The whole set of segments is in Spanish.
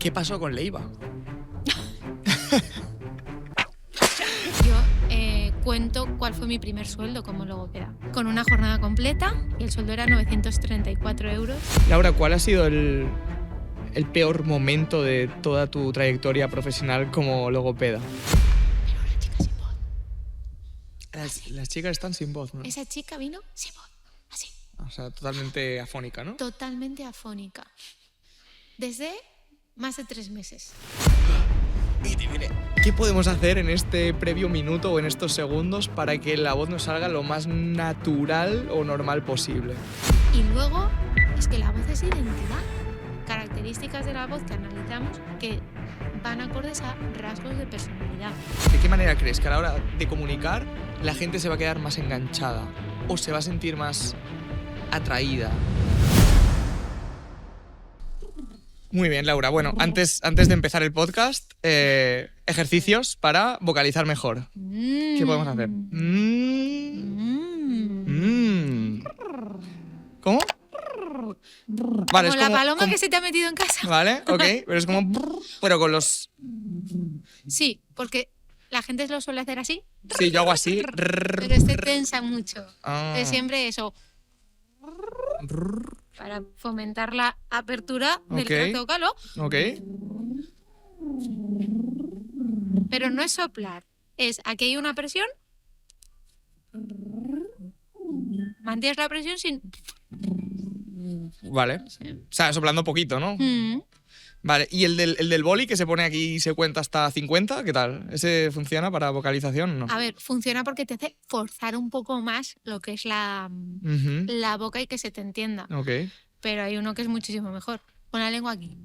¿Qué pasó con Leiva? Cuento cuál fue mi primer sueldo como logopeda. Con una jornada completa y el sueldo era 934 euros. Laura, ¿cuál ha sido el peor momento de toda tu trayectoria profesional como logopeda? Pero una chica sin voz. Las chicas están sin voz, ¿no? Esa chica vino sin voz, así. O sea, totalmente afónica, ¿no? Totalmente afónica. Desde más de 3 meses. Y te diré, ¿qué podemos hacer en este previo minuto o en estos segundos para que la voz nos salga lo más natural o normal posible? Y luego, es que la voz es identidad. Características de la voz que analizamos que van acordes a rasgos de personalidad. ¿De qué manera crees que a la hora de comunicar la gente se va a quedar más enganchada o se va a sentir más atraída? Muy bien, Laura. Bueno, antes de empezar el podcast, ejercicios para vocalizar mejor. ¿Qué podemos hacer? ¿Cómo? Vale, como la paloma que se te ha metido en casa. Vale, ok. Pero es como... Pero con los... Sí, porque la gente lo suele hacer así. Sí, yo hago así. Pero este tensa mucho. Ah. Entonces siempre eso. Para fomentar la apertura del tracto vocal. Ok. Pero no es soplar. Es aquí hay una presión. Mantienes la presión sin... Vale. O sea, soplando poquito, ¿no? Vale. ¿Y el del boli que se pone aquí y se cuenta hasta 50? ¿Qué tal? ¿Ese funciona para vocalización o no? A ver, funciona porque te hace forzar un poco más lo que es la boca y que se te entienda. Ok. Pero hay uno que es muchísimo mejor. Pon la lengua aquí.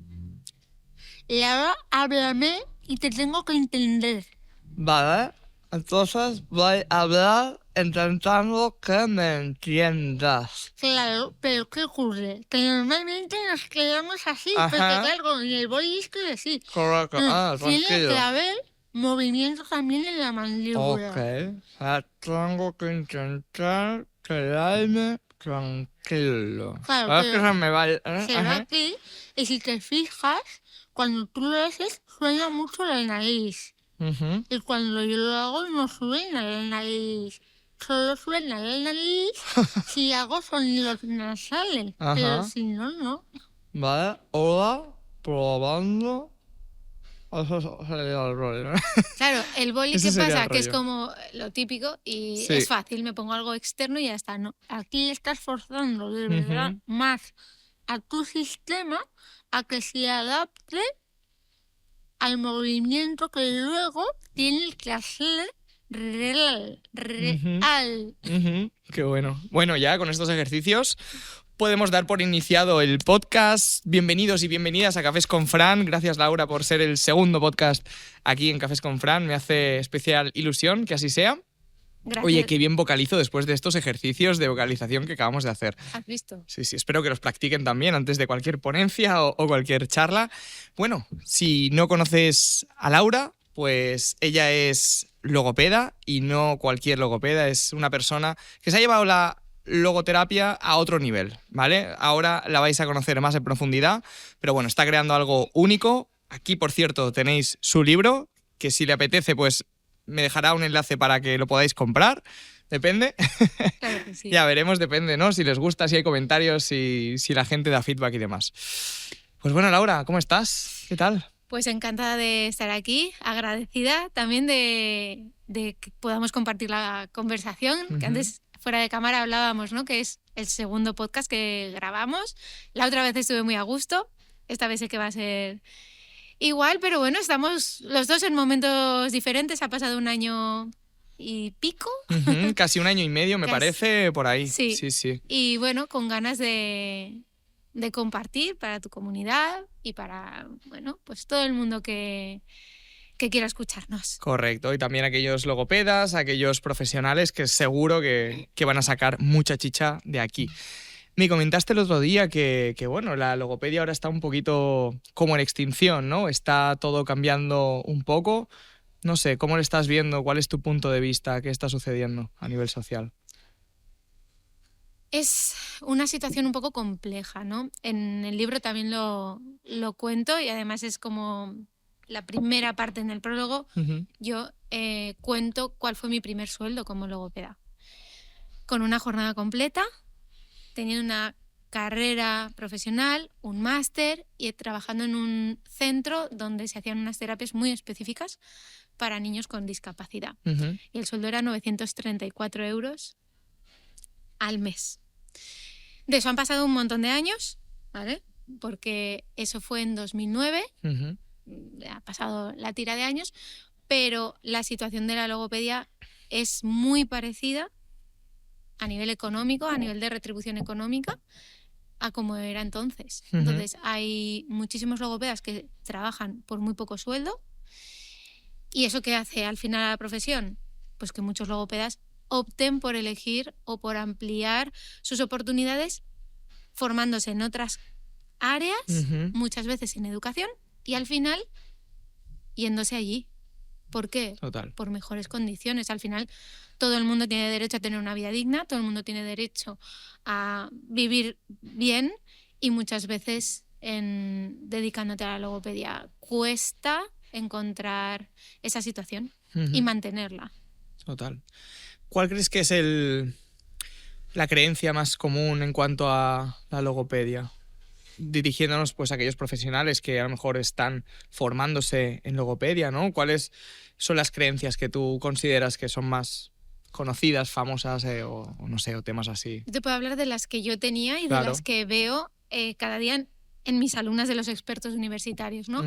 Y ahora háblame y te tengo que entender. Vale. Entonces voy a hablar intentando que me entiendas. Claro, pero ¿qué ocurre? Que normalmente nos quedamos así, Ajá. porque claro, en el boli es que sí. Correcto. Tiene Tranquilo. que haber movimiento también en la mandíbula. Ok. O sea, tengo que intentar quedarme tranquilo. Claro, ¿Sabes pero que se me va? se va aquí y si te fijas, cuando tú lo haces, suena mucho la nariz. Y cuando yo lo hago, no suena la nariz. Solo suena la nariz si hago sonidos nasales. Ajá. Pero si no, no. Vale. Hola. Probando. Eso sería el rollo, ¿no? Claro, el boli, Ese ¿qué sería pasa? el Que es rollo. como lo típico y Sí. es fácil. Me pongo algo externo y ya está. No, aquí estás forzando de verdad más a tu sistema a que se adapte al movimiento que luego tienes que hacer real. Qué bueno. Bueno, ya con estos ejercicios podemos dar por iniciado el podcast. Bienvenidos y bienvenidas a Cafés con Fran. Gracias, Laura, por ser el segundo podcast aquí en Cafés con Fran. Me hace especial ilusión que así sea. Gracias. Oye, qué bien vocalizo después de estos ejercicios de vocalización que acabamos de hacer. ¿Has visto? Sí, espero que los practiquen también antes de cualquier ponencia o cualquier charla. Bueno, si no conoces a Laura, pues ella es logopeda y no cualquier logopeda, es una persona que se ha llevado la logoterapia a otro nivel, ¿vale? Ahora la vais a conocer más en profundidad, pero bueno, está creando algo único. Aquí, por cierto, tenéis su libro, que si le apetece, pues me dejará un enlace para que lo podáis comprar. Depende. Claro que sí. Ya veremos, depende, ¿no? Si les gusta, si hay comentarios, si la gente da feedback y demás. Pues bueno, Laura, ¿cómo estás? ¿Qué tal? Pues encantada de estar aquí, agradecida también de que podamos compartir la conversación, que antes fuera de cámara hablábamos, ¿no? Que es el segundo podcast que grabamos. La otra vez estuve muy a gusto, esta vez sé que va a ser igual, pero bueno, estamos los dos en momentos diferentes, ha pasado 1 año y pico. Casi 1 año y medio, me parece, por ahí. Sí. Sí. Y bueno, con ganas de compartir para tu comunidad y para, bueno, pues todo el mundo que quiera escucharnos. Correcto, y también aquellos logopedas, aquellos profesionales que seguro que van a sacar mucha chicha de aquí. Me comentaste el otro día que bueno, la logopedia ahora está un poquito como en extinción, ¿no? Está todo cambiando un poco. No sé, ¿cómo lo estás viendo? ¿Cuál es tu punto de vista? ¿Qué está sucediendo a nivel social? Es una situación un poco compleja, ¿no? En el libro también lo cuento y además es como la primera parte en el prólogo. Yo cuento cuál fue mi primer sueldo como logopeda. Con una jornada completa, teniendo una carrera profesional, un máster y trabajando en un centro donde se hacían unas terapias muy específicas para niños con discapacidad. Y el sueldo era 934 euros al mes. De eso han pasado un montón de años, ¿vale? Porque eso fue en 2009, ha pasado la tira de años, pero la situación de la logopedia es muy parecida a nivel económico, a nivel de retribución económica, a como era entonces. Entonces hay muchísimos logopedas que trabajan por muy poco sueldo. ¿Y eso qué hace al final a la profesión? Pues que muchos logopedas opten por elegir o por ampliar sus oportunidades formándose en otras áreas, muchas veces en educación, y al final yéndose allí. ¿Por qué? Total. Por mejores condiciones. Al final todo el mundo tiene derecho a tener una vida digna, todo el mundo tiene derecho a vivir bien y muchas veces dedicándote a la logopedia cuesta encontrar esa situación y mantenerla. Total. ¿Cuál crees que es la creencia más común en cuanto a la logopedia? Dirigiéndonos pues a aquellos profesionales que a lo mejor están formándose en logopedia, ¿no? ¿Cuáles son las creencias que tú consideras que son más conocidas, famosas o no sé, o temas así? Yo te puedo hablar de las que yo tenía y Claro. de las que veo cada día en mis alumnas de los expertos universitarios, ¿no?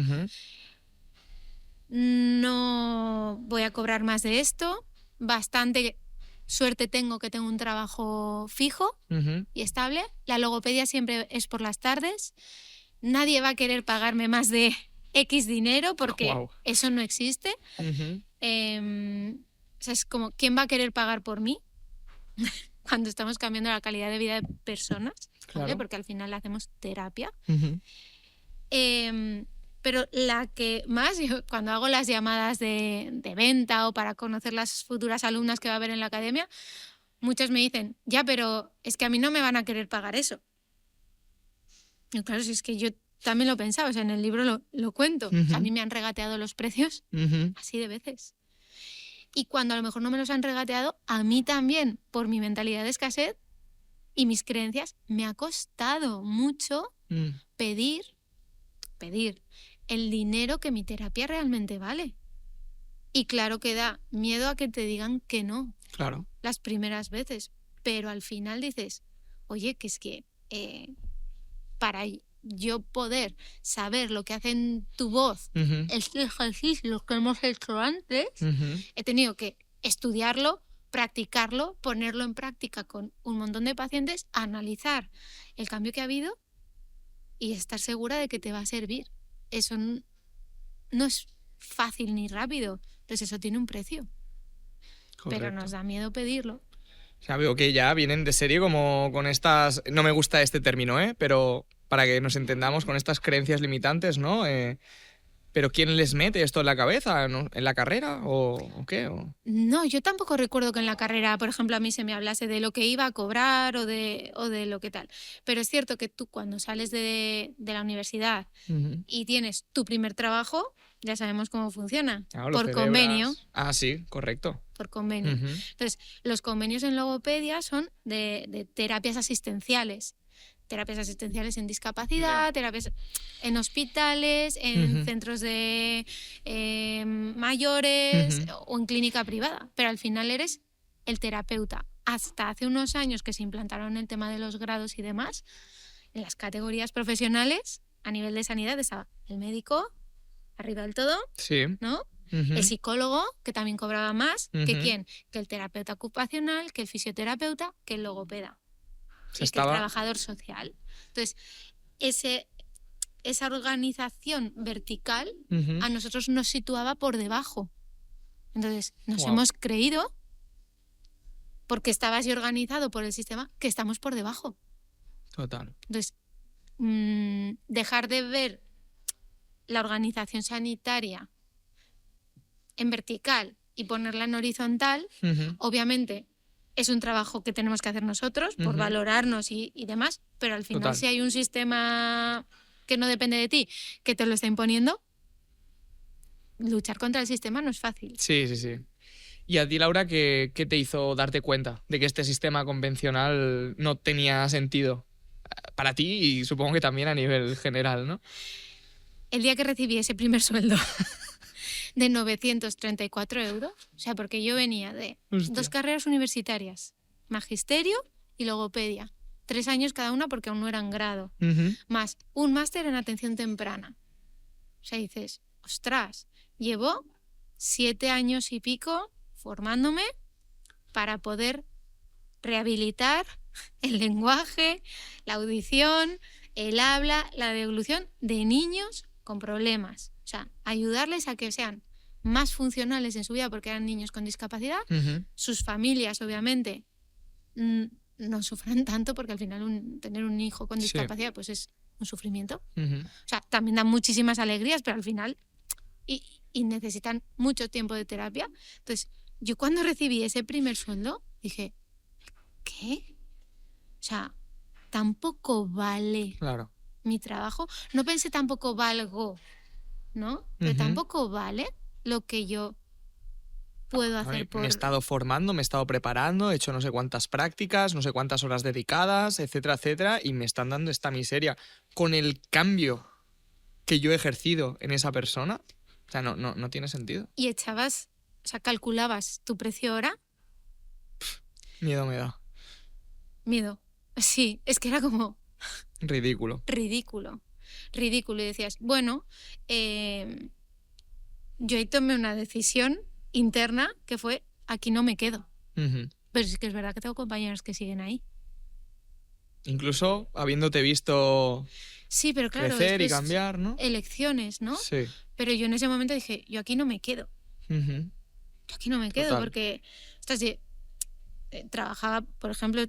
No voy a cobrar más de esto, bastante suerte tengo que tengo un trabajo fijo y estable, la logopedia siempre es por las tardes, nadie va a querer pagarme más de X dinero porque eso no existe. O sea, es como, ¿quién va a querer pagar por mí? Cuando estamos cambiando la calidad de vida de personas, ¿vale? Claro. Porque al final hacemos terapia. Pero la que más, yo, cuando hago las llamadas de venta o para conocer las futuras alumnas que va a haber en la academia, muchos me dicen, ya, pero es que a mí no me van a querer pagar eso. Y claro, si es que yo también lo pensaba, o sea, en el libro lo cuento. O sea, a mí me han regateado los precios así de veces. Y cuando a lo mejor no me los han regateado, a mí también, por mi mentalidad de escasez y mis creencias, me ha costado mucho pedir el dinero que mi terapia realmente vale. Y claro que da miedo a que te digan que no. Claro. Las primeras veces. Pero al final dices, oye, que es que para yo poder saber lo que hace en tu voz, este ejercicio que hemos hecho antes, he tenido que estudiarlo, practicarlo, ponerlo en práctica con un montón de pacientes, analizar el cambio que ha habido y estar segura de que te va a servir. Eso no es fácil ni rápido. Entonces eso tiene un precio. Correcto. Pero nos da miedo pedirlo. O sea, veo que ya vienen de serie como con estas... No me gusta este término, pero para que nos entendamos, con estas creencias limitantes, ¿no? ¿Pero quién les mete esto en la cabeza? ¿No? ¿En la carrera o qué? No, yo tampoco recuerdo que en la carrera, por ejemplo, a mí se me hablase de lo que iba a cobrar o de lo que tal. Pero es cierto que tú cuando sales de la universidad y tienes tu primer trabajo, ya sabemos cómo funciona. Claro, por convenio. Ah, sí, correcto. Por convenio. Entonces, los convenios en logopedia son de terapias asistenciales. Terapias asistenciales en discapacidad, terapias en hospitales, en centros de mayores o en clínica privada. Pero al final eres el terapeuta. Hasta hace unos años que se implantaron el tema de los grados y demás, en las categorías profesionales, a nivel de sanidad, estaba el médico, arriba del todo, sí. ¿no? El psicólogo, que también cobraba más, que quién, que el terapeuta ocupacional, que el fisioterapeuta, que el logopeda. Y que el trabajador social. Entonces, esa organización vertical a nosotros nos situaba por debajo. Entonces, nos hemos creído, porque estaba así organizado por el sistema, que estamos por debajo. Total. Entonces, dejar de ver la organización sanitaria en vertical y ponerla en horizontal, obviamente es un trabajo que tenemos que hacer nosotros por valorarnos y demás, pero al final Total. si hay un sistema que no depende de ti, que te lo está imponiendo, luchar contra el sistema no es fácil. Sí. ¿Y a ti, Laura, qué te hizo darte cuenta de que este sistema convencional no tenía sentido para ti y supongo que también a nivel general, ¿no? El día que recibí ese primer sueldo de 934 euros, o sea, porque yo venía de Hostia. 2 carreras universitarias, magisterio y logopedia, 3 años cada una porque aún no eran grado, más un máster en atención temprana. O sea, dices, ostras, llevo 7 años y pico formándome para poder rehabilitar el lenguaje, la audición, el habla, la deglución de niños con problemas. O sea, ayudarles a que sean más funcionales en su vida porque eran niños con discapacidad. Sus familias, obviamente, no sufran tanto porque al final tener un hijo con discapacidad pues es un sufrimiento. O sea, también dan muchísimas alegrías, pero al final y necesitan mucho tiempo de terapia. Entonces, yo cuando recibí ese primer sueldo dije, ¿qué? O sea, tampoco vale mi trabajo. No pensé tampoco valgo, ¿no? Pero tampoco vale lo que yo puedo hacer por... Me he estado formando, me he estado preparando, he hecho no sé cuántas prácticas, no sé cuántas horas dedicadas, etcétera, etcétera, y me están dando esta miseria. Con el cambio que yo he ejercido en esa persona, o sea, no tiene sentido. Y echabas, o sea, calculabas tu precio hora. Miedo me da. Miedo. Sí, es que era como... Ridículo. Y decías, bueno, yo ahí tomé una decisión interna que fue, aquí no me quedo. Pero sí que es verdad que tengo compañeros que siguen ahí. Incluso habiéndote visto pero claro, crecer y cambiar, ¿no? Elecciones, ¿no? Sí. Pero yo en ese momento dije, yo aquí no me quedo. Yo aquí no me quedo. Total. Porque, ostras, trabajaba, por ejemplo,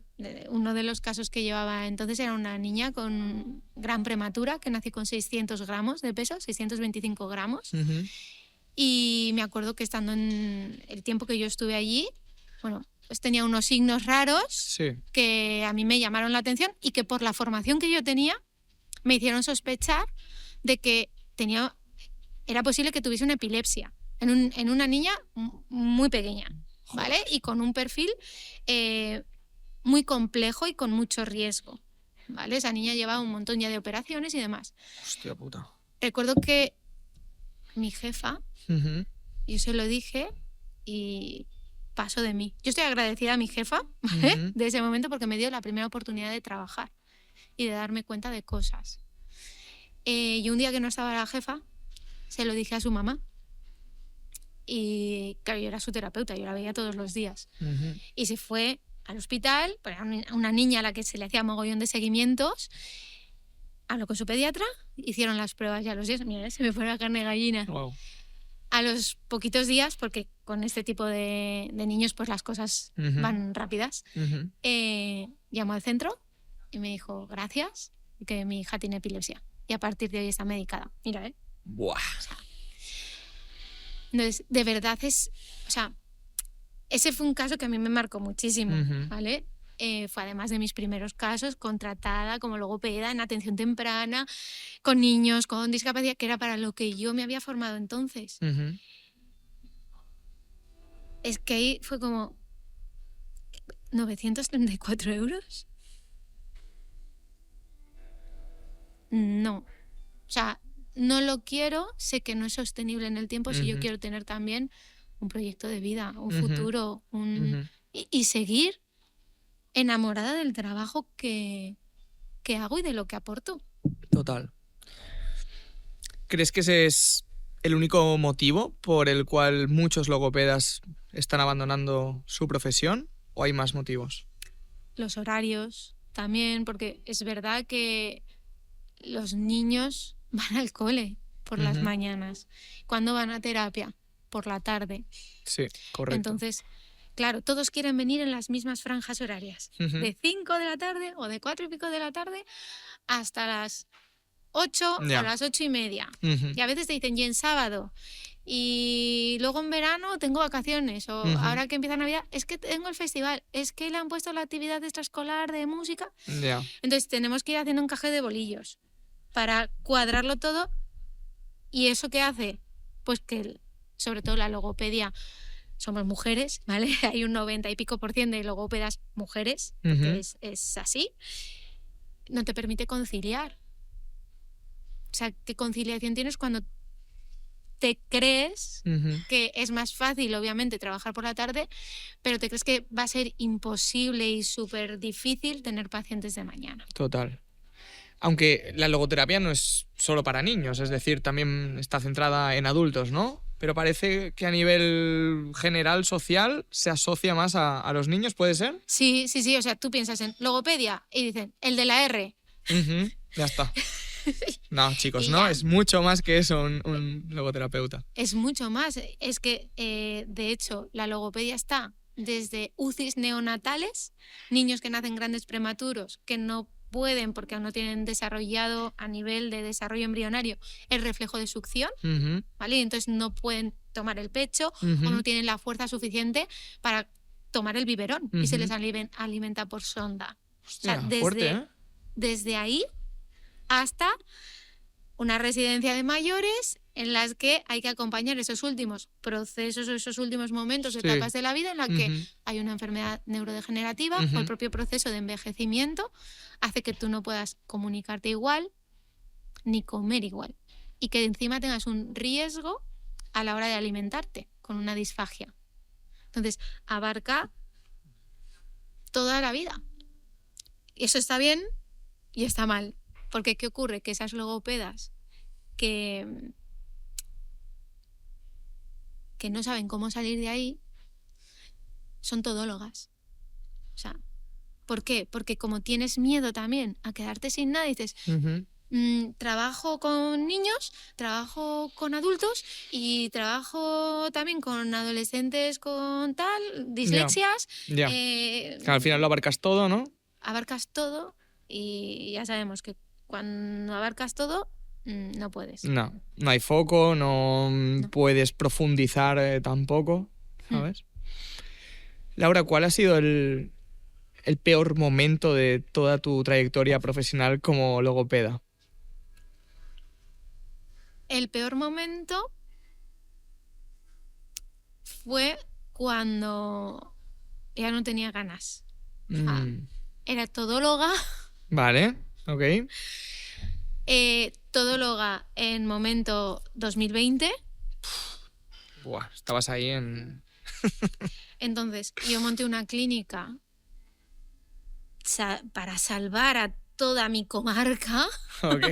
uno de los casos que llevaba entonces era una niña con gran prematura que nació con 600 gramos de peso, 625 gramos. Y me acuerdo que estando en el tiempo que yo estuve allí, bueno, pues tenía unos signos raros que a mí me llamaron la atención y que por la formación que yo tenía me hicieron sospechar de que era posible que tuviese una epilepsia en una niña muy pequeña, ¿vale? Y con un perfil muy complejo y con mucho riesgo, ¿vale? Esa niña llevaba un montón ya de operaciones y demás. Hostia puta. Recuerdo que mi jefa, yo se lo dije y pasó de mí. Yo estoy agradecida a mi jefa, ¿vale? De ese momento porque me dio la primera oportunidad de trabajar y de darme cuenta de cosas. Y un día que no estaba la jefa, se lo dije a su mamá. Y claro, yo era su terapeuta, yo la veía todos los días. Y se fue al hospital, era una niña a la que se le hacía mogollón de seguimientos. Habló con su pediatra, hicieron las pruebas ya a los días. Mira, se me fue la carne de gallina. Wow. A los poquitos días, porque con este tipo de niños pues las cosas van rápidas, llamó al centro y me dijo gracias, que mi hija tiene epilepsia y a partir de hoy está medicada. Mira, Buah. O sea, entonces, de verdad o sea, ese fue un caso que a mí me marcó muchísimo, ¿vale? Fue además de mis primeros casos, contratada como logopeda en atención temprana, con niños con discapacidad, que era para lo que yo me había formado entonces. Es que ahí fue como 934 euros. No. O sea, no lo quiero, sé que no es sostenible en el tiempo si yo quiero tener también un proyecto de vida, un futuro, y seguir enamorada del trabajo que hago y de lo que aporto. Total. ¿Crees que ese es el único motivo por el cual muchos logopedas están abandonando su profesión o hay más motivos? Los horarios también, porque es verdad que los niños van al cole por las mañanas. ¿Cuándo van a terapia? Por la tarde. Sí, correcto. Entonces, claro, todos quieren venir en las mismas franjas horarias. De 5 de la tarde o de 4 y pico de la tarde hasta las 8 o las 8:30. Y a veces te dicen, y en sábado. y luego en verano tengo vacaciones, o Ujú. ahora que empieza Navidad, es que tengo el festival, es que le han puesto la actividad extraescolar de música. Ya. Entonces tenemos que ir haciendo encaje de bolillos para cuadrarlo todo. ¿Y eso qué hace? Pues que, sobre todo la logopedia, somos mujeres, ¿vale? Hay un 90 y pico % de logópedas mujeres, porque Ujú. es así. No te permite conciliar. O sea, ¿qué conciliación tienes cuando te crees Ujú. que es más fácil, obviamente, trabajar por la tarde, pero te crees que va a ser imposible y súper difícil tener pacientes de mañana? Total. Aunque la logoterapia no es solo para niños, es decir, también está centrada en adultos, ¿no? Pero parece que a nivel general, social, se asocia más a los niños, ¿puede ser? Sí, sí, sí. O sea, tú piensas en logopedia y dicen, el de la R. Ujú. Ya está. No, chicos, Y no, ya. es mucho más que eso un logoterapeuta. Es mucho más. Es que, de hecho, la logopedia está desde UCIs neonatales, niños que nacen grandes prematuros, que no pueden porque aún no tienen desarrollado a nivel de desarrollo embrionario el reflejo de succión, Ujú. ¿vale? Y entonces no pueden tomar el pecho o Ujú. no tienen la fuerza suficiente para tomar el biberón y se Ujú. les alimenta por sonda. O sea, Hostia, fuerte, ¿eh? desde ahí hasta una residencia de mayores en las que hay que acompañar esos últimos procesos o esos últimos momentos, Sí. etapas de la vida en la que Ujú. hay una enfermedad neurodegenerativa o Ujú. el propio proceso de envejecimiento hace que tú no puedas comunicarte igual ni comer igual y que encima tengas un riesgo a la hora de alimentarte con una disfagia. Entonces, abarca toda la vida. Y eso está bien y está mal. Porque ¿qué ocurre? Que esas logopedas que no saben cómo salir de ahí son todólogas. O sea, ¿por qué? Porque como tienes miedo también a quedarte sin nada, dices, Ujú. trabajo con niños, trabajo con adultos y trabajo también con adolescentes con tal, dislexias. Ya. Que al final lo abarcas todo, ¿no? Abarcas todo y ya sabemos que cuando abarcas todo, no puedes. No, no hay foco, no No. puedes profundizar tampoco, Mm. ¿sabes? Laura, ¿cuál ha sido el peor momento de toda tu trayectoria profesional como logopeda? El peor momento fue cuando ya no tenía ganas. Mm. Era todóloga, Vale, ok. todóloga en momento 2020. Buah, estabas ahí en... Entonces, yo monté una clínica para salvar a toda mi comarca, Ok,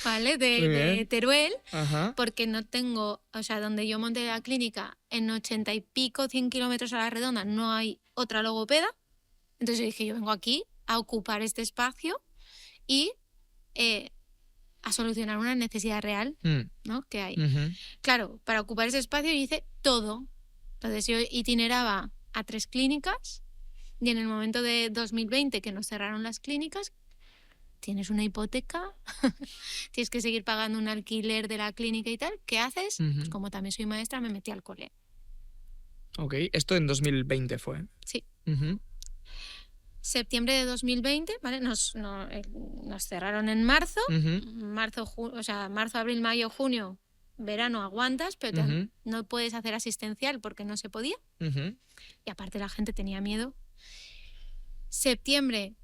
¿vale? muy De bien. Teruel, Ajá. porque no tengo, o sea, donde yo monté la clínica, en 80 y pico, 100 kilómetros a la redonda, no hay otra logopeda. Entonces yo dije, yo vengo aquí a ocupar este espacio y a solucionar una necesidad real, Mm. ¿no? Que hay. Ujú. Claro, para ocupar ese espacio yo hice todo. Entonces yo itineraba a 3 clínicas y en el momento de 2020 que nos cerraron las clínicas, tienes una hipoteca, tienes que seguir pagando un alquiler de la clínica y tal. ¿Qué haces? Ujú. Pues como también soy maestra, me metí al cole. Ok, esto en 2020 fue. Sí. Ujú. Septiembre de 2020, ¿vale? Nos cerraron en marzo. Ujú. Marzo, abril, mayo, junio, verano aguantas, pero Ujú. no puedes hacer asistencial porque no se podía. Ujú. Y aparte la gente tenía miedo. Septiembre,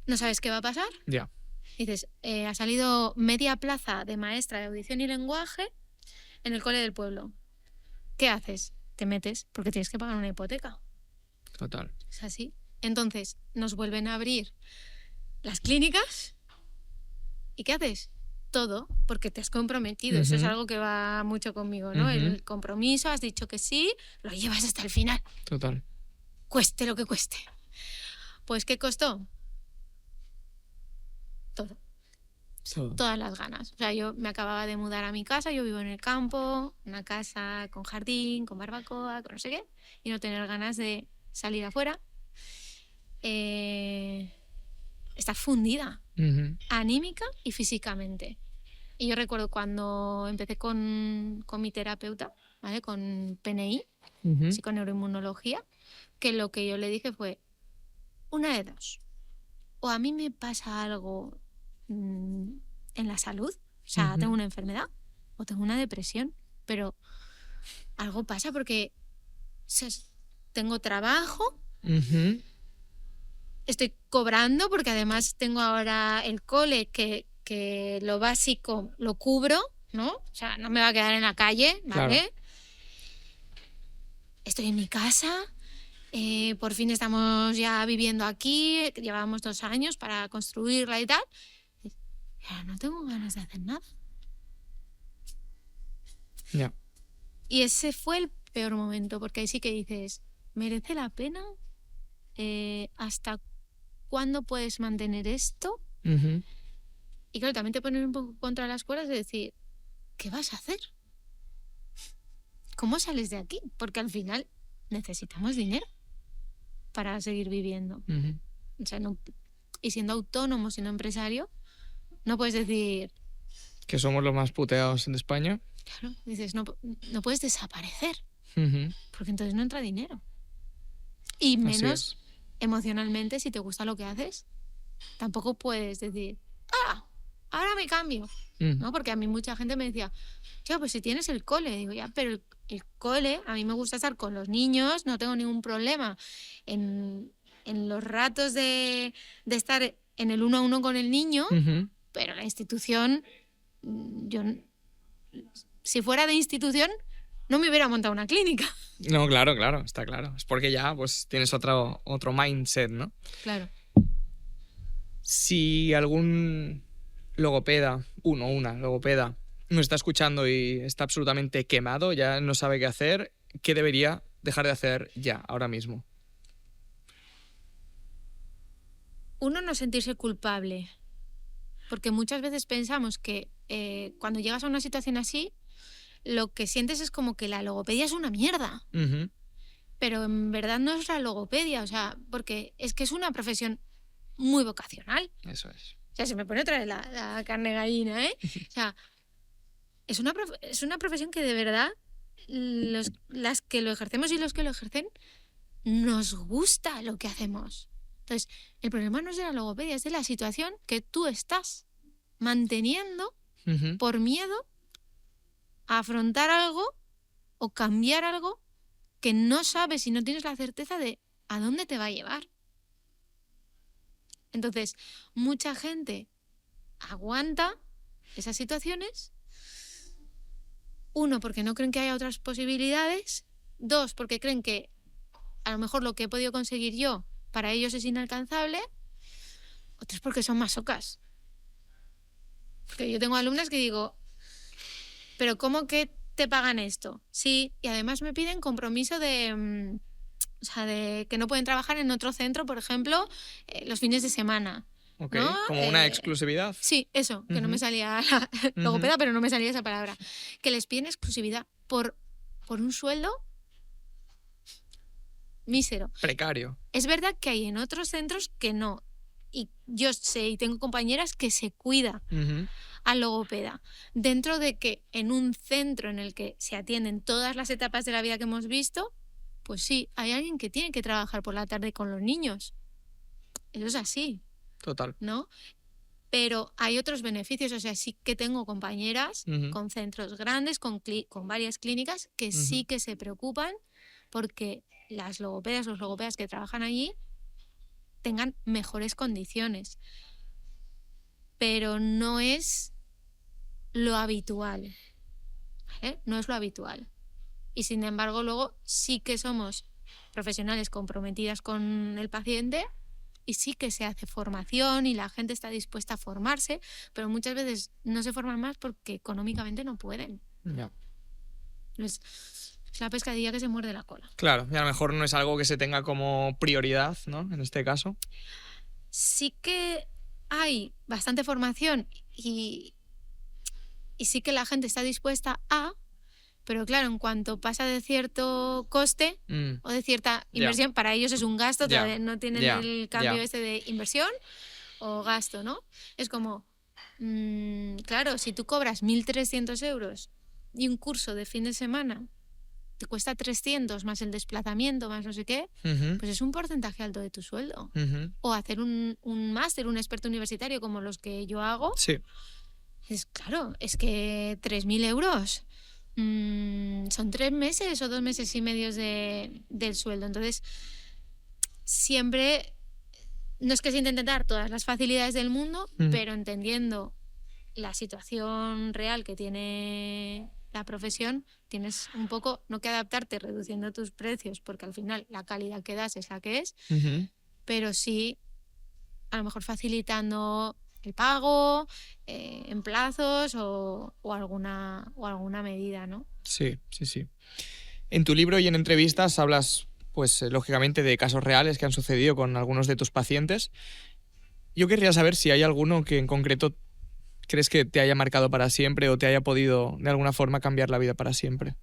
no sabes qué va a pasar. Ya. Dices, ha salido media plaza de maestra de audición y lenguaje en el cole del pueblo. ¿Qué haces? Te metes porque tienes que pagar una hipoteca. Total. Es así. Entonces, nos vuelven a abrir las clínicas. ¿Y qué haces? Todo, porque te has comprometido. Eso es Ujú. algo que va mucho conmigo, ¿no? Ujú. El compromiso, has dicho que sí, lo llevas hasta el final. Total. Cueste lo que cueste. Pues, ¿qué costó? Todo. Todo. Todas las ganas. O sea, yo me acababa de mudar a mi casa, yo vivo en el campo, una casa con jardín, con barbacoa, con no sé qué, y no tener ganas de salir afuera. Estar fundida, Ujú. anímica y físicamente. Y yo recuerdo cuando empecé con mi terapeuta, ¿vale? Con PNI, psiconeuroinmunología, que lo que yo le dije fue, una de dos, o a mí me pasa algo en la salud, o sea, tengo una enfermedad, o tengo una depresión, pero algo pasa porque tengo trabajo, estoy cobrando porque además tengo ahora el cole que lo básico lo cubro, ¿no? O sea, no me va a quedar en la calle, ¿vale? Claro. Estoy en mi casa, por fin estamos ya viviendo aquí, llevamos 2 años para construirla y tal. Pero no tengo ganas de hacer nada. Yeah. Y ese fue el peor momento, porque ahí sí que dices, ¿merece la pena? ¿Hasta cuándo puedes mantener esto? Y claro, también te ponen un poco contra las cuerdas de decir, ¿qué vas a hacer? ¿Cómo sales de aquí? Porque al final necesitamos dinero para seguir viviendo. O sea, no, y siendo autónomo, siendo empresario, no puedes decir... Que somos los más puteados en España. Claro, dices, no puedes desaparecer, porque entonces no entra dinero. Y menos emocionalmente, si te gusta lo que haces, tampoco puedes decir, ahora me cambio, ¿no? Porque a mí mucha gente me decía, tío, pues si tienes el cole, digo, ya, pero el cole, a mí me gusta estar con los niños, no tengo ningún problema en los ratos de estar en el 1-a-1 con el niño, pero la institución, yo, si fuera de institución, no me hubiera montado una clínica. No, claro, está claro. Es porque ya pues tienes otro mindset, ¿no? Claro. Si algún logopeda, una logopeda, nos está escuchando y está absolutamente quemado, ya no sabe qué hacer, ¿qué debería dejar de hacer ya, ahora mismo? Uno, no sentirse culpable. Porque muchas veces pensamos que cuando llegas a una situación así, lo que sientes es como que la logopedia es una mierda. Pero en verdad no es la logopedia, o sea, porque es que es una profesión muy vocacional. Eso es. O sea, se me pone otra vez la carne gallina, ¿eh? O sea, es una profesión que de verdad las que lo ejercemos y los que lo ejercen nos gusta lo que hacemos. Entonces, el problema no es de la logopedia, es de la situación que tú estás manteniendo por miedo a afrontar algo o cambiar algo que no sabes y no tienes la certeza de a dónde te va a llevar. Entonces, mucha gente aguanta esas situaciones. 1, porque no creen que haya otras posibilidades. 2, porque creen que a lo mejor lo que he podido conseguir yo para ellos es inalcanzable. O 3, porque son masocas. Porque yo tengo alumnas que digo, ¿pero cómo que te pagan esto? Sí, y además me piden compromiso de que no pueden trabajar en otro centro, por ejemplo, los fines de semana. Ok, ¿no? como una exclusividad. Sí, eso, que no me salía logopeda, pero no me salía esa palabra. Que les piden exclusividad por un sueldo mísero. Precario. Es verdad que hay en otros centros que no. Y yo sé, y tengo compañeras que se cuida al logopeda. Dentro de que en un centro en el que se atienden todas las etapas de la vida que hemos visto, pues sí, hay alguien que tiene que trabajar por la tarde con los niños. Eso es así. Total. ¿No? Pero hay otros beneficios. O sea, sí que tengo compañeras con centros grandes, con varias clínicas, que sí que se preocupan porque las logopedas, los logopedas que trabajan allí tengan mejores condiciones. Pero no es lo habitual. ¿Vale? No es lo habitual. Y sin embargo, luego sí que somos profesionales comprometidas con el paciente y sí que se hace formación y la gente está dispuesta a formarse, pero muchas veces no se forman más porque económicamente no pueden. Ya. Es la pescadilla que se muerde la cola. Claro, y a lo mejor no es algo que se tenga como prioridad, ¿no? En este caso. Sí que hay bastante formación y sí que la gente está dispuesta a, pero claro, en cuanto pasa de cierto coste o de cierta inversión, para ellos es un gasto, todavía no tienen el cambio ese de inversión o gasto, ¿no? Es como, claro, si tú cobras 1.300 euros y un curso de fin de semana te cuesta 300 más el desplazamiento, más no sé qué, Ujú, pues es un porcentaje alto de tu sueldo. ujú. O hacer un máster, un experto universitario como los que yo hago, Sí, claro, es que 3.000 euros son 3 meses o 2 meses y medios del sueldo. Entonces, siempre, no es que se intente dar todas las facilidades del mundo, Ujú. pero entendiendo la situación real que tiene la profesión, tienes un poco, no que adaptarte reduciendo tus precios, porque al final la calidad que das es la que es, Ujú. pero sí a lo mejor facilitando el pago en plazos o alguna medida, ¿no? Sí, sí, sí. En tu libro y en entrevistas hablas, pues, lógicamente, de casos reales que han sucedido con algunos de tus pacientes. Yo querría saber si hay alguno que en concreto crees que te haya marcado para siempre o te haya podido, de alguna forma, cambiar la vida para siempre.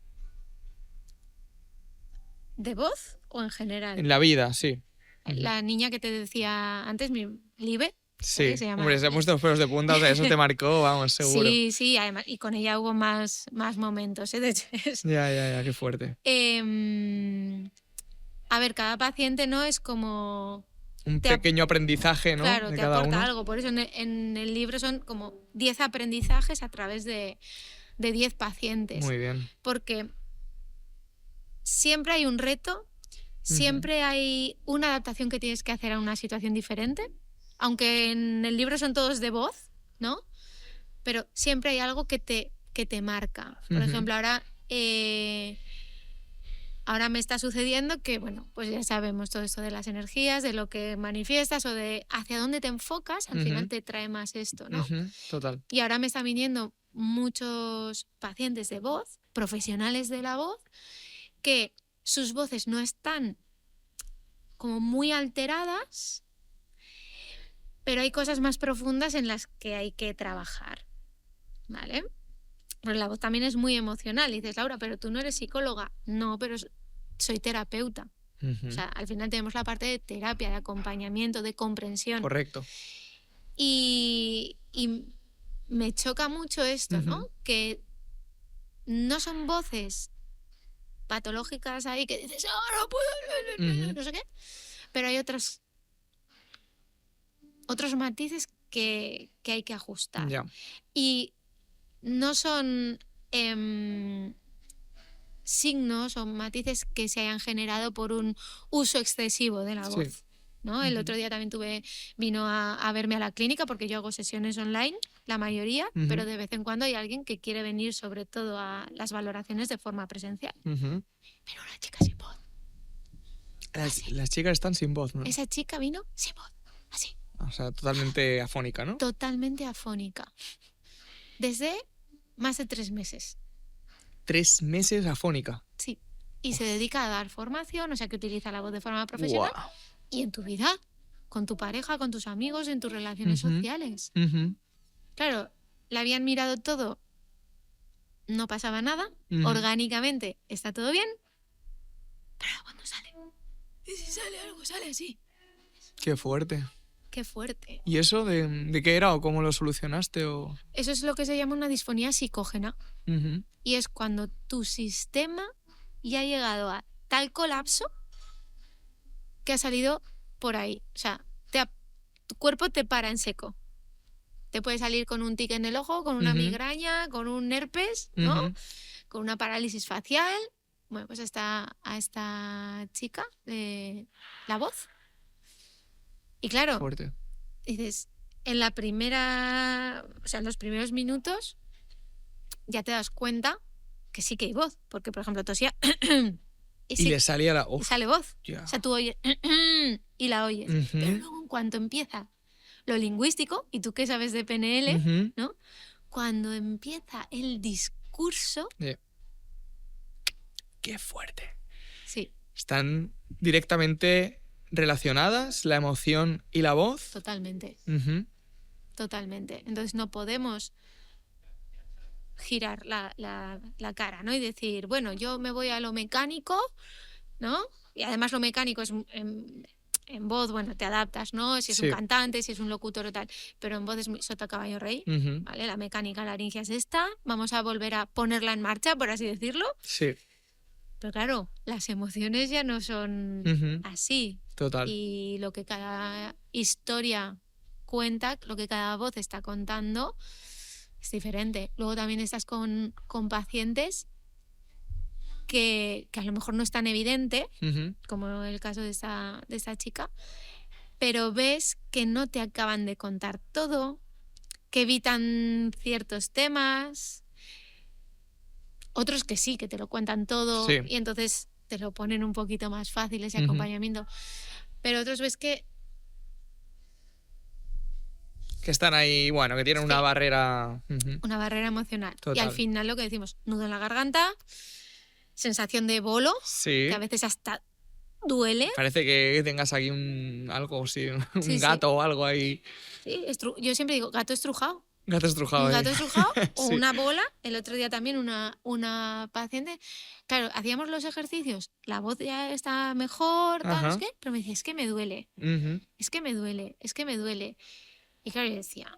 ¿De voz o en general? En la vida, sí. Ujú. La niña que te decía antes, mi Libe, Sí. se llama. Hombre, se ha puesto los pelos de punta, o sea, eso te marcó, vamos, seguro. Sí, sí, además, y con ella hubo más momentos, ¿eh? De hecho, Ya, ya, ya, qué fuerte. a ver, cada paciente no es como... Un te ap- pequeño aprendizaje, ¿no? Claro, De te cada aporta uno. algo. Por eso en el libro son como 10 aprendizajes a través de 10 pacientes. Muy bien. Porque siempre hay un reto, siempre hay una adaptación que tienes que hacer a una situación diferente, aunque en el libro son todos de voz, ¿no? Pero siempre hay algo que te marca. Por Ujú. ejemplo, ahora me está sucediendo que, bueno, pues ya sabemos todo esto de las energías, de lo que manifiestas o de hacia dónde te enfocas, al final Ujú. te trae más esto, ¿no? Ujú. Total. Y ahora me están viniendo muchos pacientes de voz, profesionales de la voz, que sus voces no están como muy alteradas, pero hay cosas más profundas en las que hay que trabajar, ¿vale? Porque la voz también es muy emocional. Y dices, Laura, pero tú no eres psicóloga. No, pero soy terapeuta. Ujú. O sea, al final tenemos la parte de terapia, de acompañamiento, de comprensión. Correcto. Y me choca mucho esto, ¿no? Ujú. Que no son voces patológicas ahí que dices, no puedo, Ujú. no sé qué. Pero hay otros matices que hay que ajustar. Ya. Y no son signos o matices que se hayan generado por un uso excesivo de la Sí. voz, ¿no? El Ujú. otro día también vino a verme a la clínica porque yo hago sesiones online, la mayoría, Ujú. pero de vez en cuando hay alguien que quiere venir sobre todo a las valoraciones de forma presencial. Ujú. Pero una chica sin voz. Las chicas están sin voz, ¿no? Esa chica vino sin voz, así, O sea, totalmente afónica, ¿no? totalmente afónica. Desde más de 3 meses. 3 meses afónica. Sí. Y se dedica a dar formación, o sea que utiliza la voz de forma profesional. Guau. Y en tu vida, con tu pareja, con tus amigos, en tus relaciones Ujú. sociales. Ujú. Claro, la habían mirado todo, no pasaba nada, Ujú. orgánicamente está todo bien, pero cuando sale, y si sale algo, sale así. Qué fuerte. Qué fuerte. ¿Y eso de qué era o cómo lo solucionaste? O... Eso es lo que se llama una disfonía psicógena. Ujú. Y es cuando tu sistema ya ha llegado a tal colapso que ha salido por ahí. O sea, tu cuerpo te para en seco. Te puede salir con un tic en el ojo, con una Ujú. migraña, con un herpes, ¿no? Ujú. Con una parálisis facial. Bueno, pues a esta chica, la voz. Y claro, Fuerte. dices, en los primeros minutos ya te das cuenta que sí que hay voz. Porque, por ejemplo, tosía Y sí, le salía la... y sale voz. Ya. O sea, tú oyes y la oyes. Ujú. Pero luego, en cuanto empieza lo lingüístico, y tú que sabes de PNL, Ujú. ¿no? Cuando empieza el discurso, Ya. Qué fuerte. sí, Están directamente relacionadas la emoción y la voz. totalmente, Ujú. totalmente. Entonces no podemos girar la cara, ¿no? Y decir, bueno, yo me voy a lo mecánico, ¿no? Y además lo mecánico es en voz, bueno, te adaptas, ¿no? Si es un Sí. cantante, si es un locutor o tal, pero en voz es muy sota caballo rey, Ujú. ¿vale? La mecánica laringia es esta, vamos a volver a ponerla en marcha, por así decirlo. Sí. Pero claro, las emociones ya no son Ujú. así. Total. Y lo que cada historia cuenta, lo que cada voz está contando, es diferente. Luego también estás con pacientes que a lo mejor no es tan evidente, Ujú. como el caso de esta chica, pero ves que no te acaban de contar todo, que evitan ciertos temas, otros que sí, que te lo cuentan todo Sí. y entonces te lo ponen un poquito más fácil ese Ujú. acompañamiento. Pero otros ves que Que están ahí, bueno, que tienen es una que barrera. Ujú. una barrera emocional. Y al Total. final lo que decimos, nudo en la garganta, sensación de bolo, Sí. que a veces hasta duele. Parece que tengas aquí algo, sí, un Sí, sí. gato o algo ahí. Sí, yo siempre digo, gato estrujado. Gato estrujado Un ahí. gato estrujado o Sí. una bola. El otro día también una paciente. Claro, hacíamos los ejercicios, la voz ya está mejor, tal, no sé Ajá. qué, pero me decía, es que me duele, Ujú. es que me duele, es que me duele. Y claro, yo decía,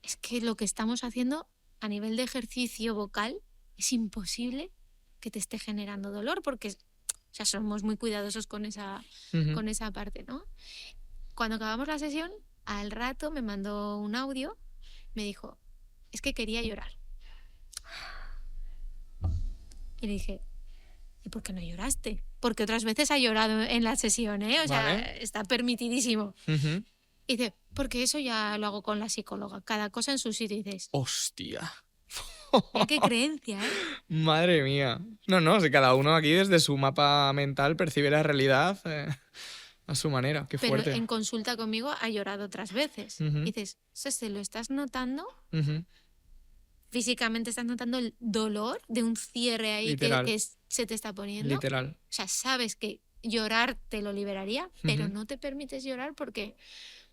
es que lo que estamos haciendo a nivel de ejercicio vocal es imposible que te esté generando dolor porque o sea, somos muy cuidadosos con Ujú. esa parte, ¿no? Cuando acabamos la sesión, al rato me mandó un audio, me dijo, es que quería llorar. Y le dije, ¿y por qué no lloraste? Porque otras veces ha llorado en la sesión, ¿eh? O sea, Vale. está permitidísimo. Ujú. Y dice, porque eso ya lo hago con la psicóloga, cada cosa en su sitio. Y dices, Hostia. mira qué creencia, ¿eh? Madre mía. No, si cada uno aquí desde su mapa mental percibe la realidad a su manera. Qué Pero fuerte. en consulta conmigo ha llorado otras veces. Ujú. Y dices, ¿se lo estás notando? Ujú. Físicamente estás notando el dolor de un cierre ahí Literal. que se te está poniendo. Literal. O sea, sabes que llorar te lo liberaría, pero Ujú. no te permites llorar porque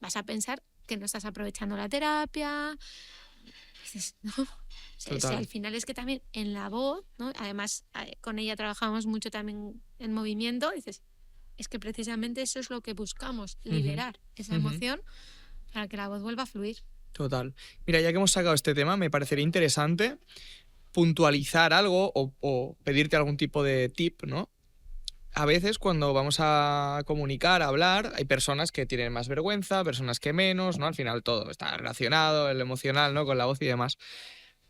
vas a pensar que no estás aprovechando la terapia. Dices, no. O sea, al final es que también en la voz, ¿no? Además con ella trabajamos mucho también en movimiento, dices, es que precisamente eso es lo que buscamos, liberar esa Ujú. emoción para que la voz vuelva a fluir. Total. Mira, ya que hemos sacado este tema, me parecería interesante puntualizar algo o pedirte algún tipo de tip, ¿no? A veces cuando vamos a comunicar, a hablar, hay personas que tienen más vergüenza, personas que menos, ¿no? Al final todo está relacionado, el emocional, ¿no? Con la voz y demás.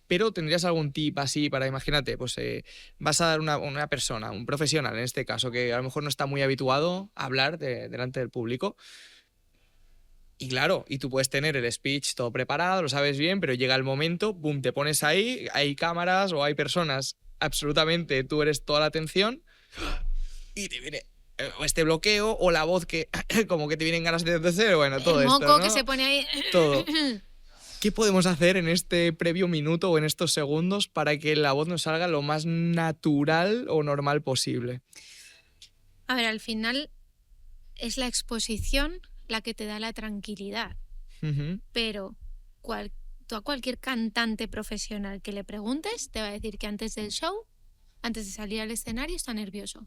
Pero ¿tendrías algún tip así para, imagínate, pues vas a dar una persona, un profesional en este caso, que a lo mejor no está muy habituado a hablar delante del público? Y claro, y tú puedes tener el speech todo preparado, lo sabes bien, pero llega el momento, boom, te pones ahí, hay cámaras o hay personas, absolutamente, tú eres toda la atención y te viene o este bloqueo o la voz que como que te vienen ganas de cero, bueno, todo El esto, moco ¿no? que se pone ahí. Todo. ¿Qué podemos hacer en este previo minuto o en estos segundos para que la voz nos salga lo más natural o normal posible? A ver, al final es la exposición la que te da la tranquilidad, Ujú. pero tú a cualquier cantante profesional que le preguntes te va a decir que antes del show, antes de salir al escenario, está nervioso.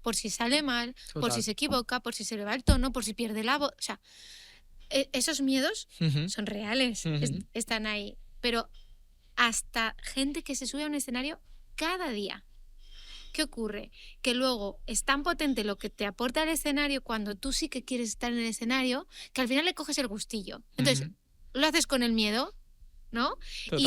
Por si sale mal, por si Total. se equivoca, por si se le va el tono, por si pierde la voz. O sea, esos miedos Ujú. son reales, Ujú. están ahí. Pero hasta gente que se sube a un escenario cada día. ¿Qué ocurre? Que luego es tan potente lo que te aporta el escenario cuando tú sí que quieres estar en el escenario, que al final le coges el gustillo. Entonces, Ujú. lo haces con el miedo, ¿no? Y Total.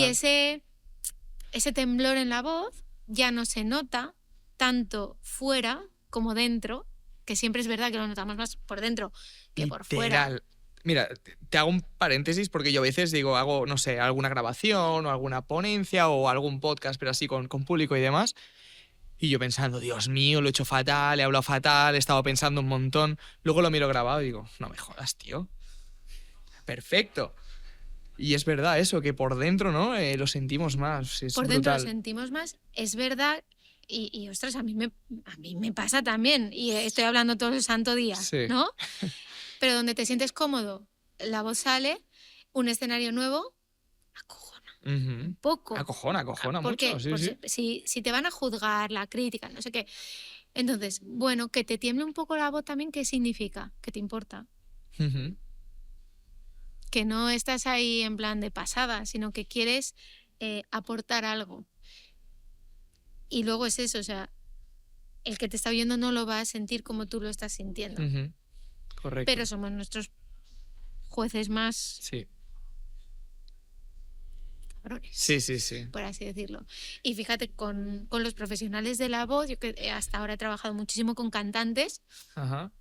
ese temblor en la voz ya no se nota tanto fuera como dentro, que siempre es verdad que lo notamos más por dentro que por fuera. Literal. Mira, te hago un paréntesis porque yo a veces digo, hago, no sé, alguna grabación o alguna ponencia o algún podcast, pero así con público y demás. Y yo pensando, Dios mío, lo he hecho fatal, he hablado fatal, he estado pensando un montón. Luego lo miro grabado y digo, no me jodas, tío. Perfecto. Y es verdad eso, que por dentro, ¿no? Lo sentimos más. Es Por dentro lo brutal. sentimos más, es verdad. Y ostras, a mí me pasa también. Y estoy hablando todo el santo día, Sí. ¿no? Pero donde te sientes cómodo, la voz sale, un escenario nuevo, acojona Ujú. un poco. Acojona ¿Por mucho, qué? sí, Por sí. si te van a juzgar, la crítica, no sé qué. Entonces, bueno, que te tiemble un poco la voz también, ¿qué significa? Que te importa. Ujú. Que no estás ahí en plan de pasada, sino que quieres aportar algo. Y luego es eso, o sea, el que te está oyendo no lo va a sentir como tú lo estás sintiendo. Ujú. Correcto. Pero somos nuestros jueces más Sí. cabrones, Sí. por así decirlo. Y fíjate, con los profesionales de la voz, yo que hasta ahora he trabajado muchísimo con cantantes, Ajá.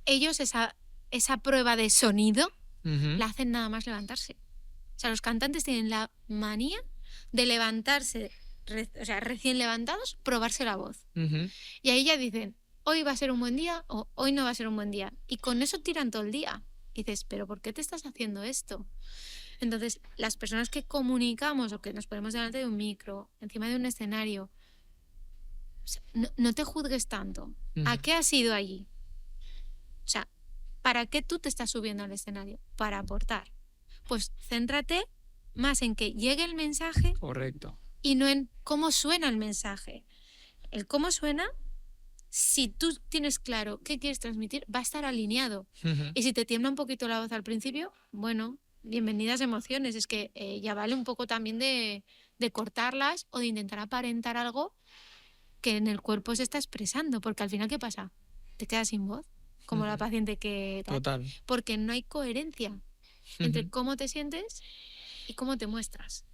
ellos esa prueba de sonido Ujú. la hacen nada más levantarse. O sea, los cantantes tienen la manía de levantarse, o sea, recién levantados, probarse la voz. Ujú. Y ahí ya dicen, hoy va a ser un buen día o hoy no va a ser un buen día. Y con eso tiran todo el día. Y dices, pero ¿por qué te estás haciendo esto? Entonces, las personas que comunicamos o que nos ponemos delante de un micro, encima de un escenario, o sea, no te juzgues tanto. ¿A Ujú. qué has ido allí? O sea, ¿para qué tú te estás subiendo al escenario? Para aportar. Pues céntrate más en que llegue el mensaje Correcto. y no en cómo suena el mensaje. El cómo suena, si tú tienes claro qué quieres transmitir, va a estar alineado. Ujú. Y si te tiembla un poquito la voz al principio, bueno, bienvenidas emociones. Es que ya vale un poco también de cortarlas o de intentar aparentar algo que en el cuerpo se está expresando. Porque al final, ¿qué pasa? Te quedas sin voz, como la Ujú. paciente que tal. Total. Porque no hay coherencia entre Ujú. cómo te sientes y cómo te muestras.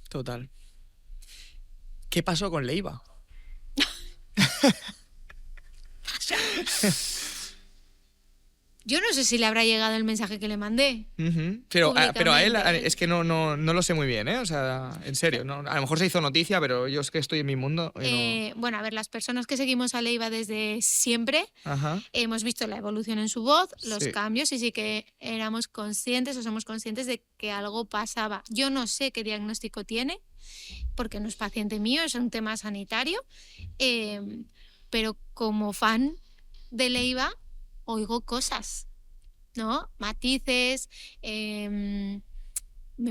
Total. ¿Qué pasó con Leiva? Yo no sé si le habrá llegado el mensaje que le mandé. Ujú. Pero a él Públicamente. es que no lo sé muy bien, ¿eh? O sea, en serio, ¿no? A lo mejor se hizo noticia, pero yo es que estoy en mi mundo y no... Bueno, a ver, las personas que seguimos a Leiva desde siempre Ajá. hemos visto la evolución en su voz, los Sí. cambios, y sí que éramos conscientes o somos conscientes de que algo pasaba. Yo no sé qué diagnóstico tiene, porque no es paciente mío, es un tema sanitario, pero como fan de Leiva oigo cosas, ¿no? Matices, me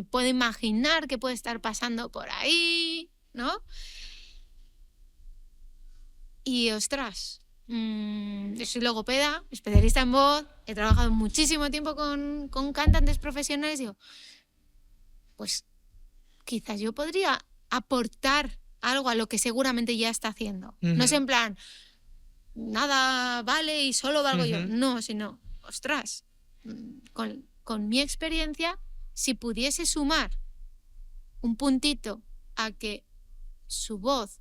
puedo imaginar qué puede estar pasando por ahí, ¿no? Y ostras, yo soy logopeda, especialista en voz, he trabajado muchísimo tiempo con cantantes profesionales, digo, pues quizás yo podría aportar algo a lo que seguramente ya está haciendo. No es Ujú. en plan, nada vale y solo valgo yo. Ujú. No, sino, ostras, con mi experiencia, si pudiese sumar un puntito a que su voz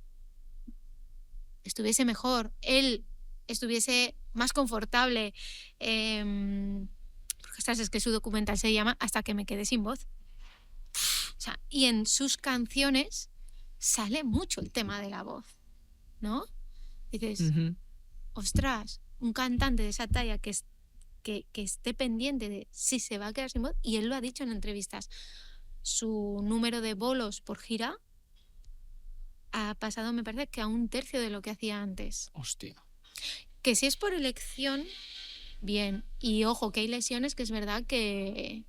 estuviese mejor, él estuviese más confortable, porque ostras, es que su documental se llama Hasta que me quedé sin voz. O sea, y en sus canciones sale mucho el tema de la voz, ¿no? Dices, Ujú. ostras, un cantante de esa talla que esté pendiente de si se va a quedar sin voz, y él lo ha dicho en entrevistas, su número de bolos por gira ha pasado, me parece, que a 1/3 de lo que hacía antes. Hostia. Que si es por elección, bien. Y ojo, que hay lesiones que es verdad que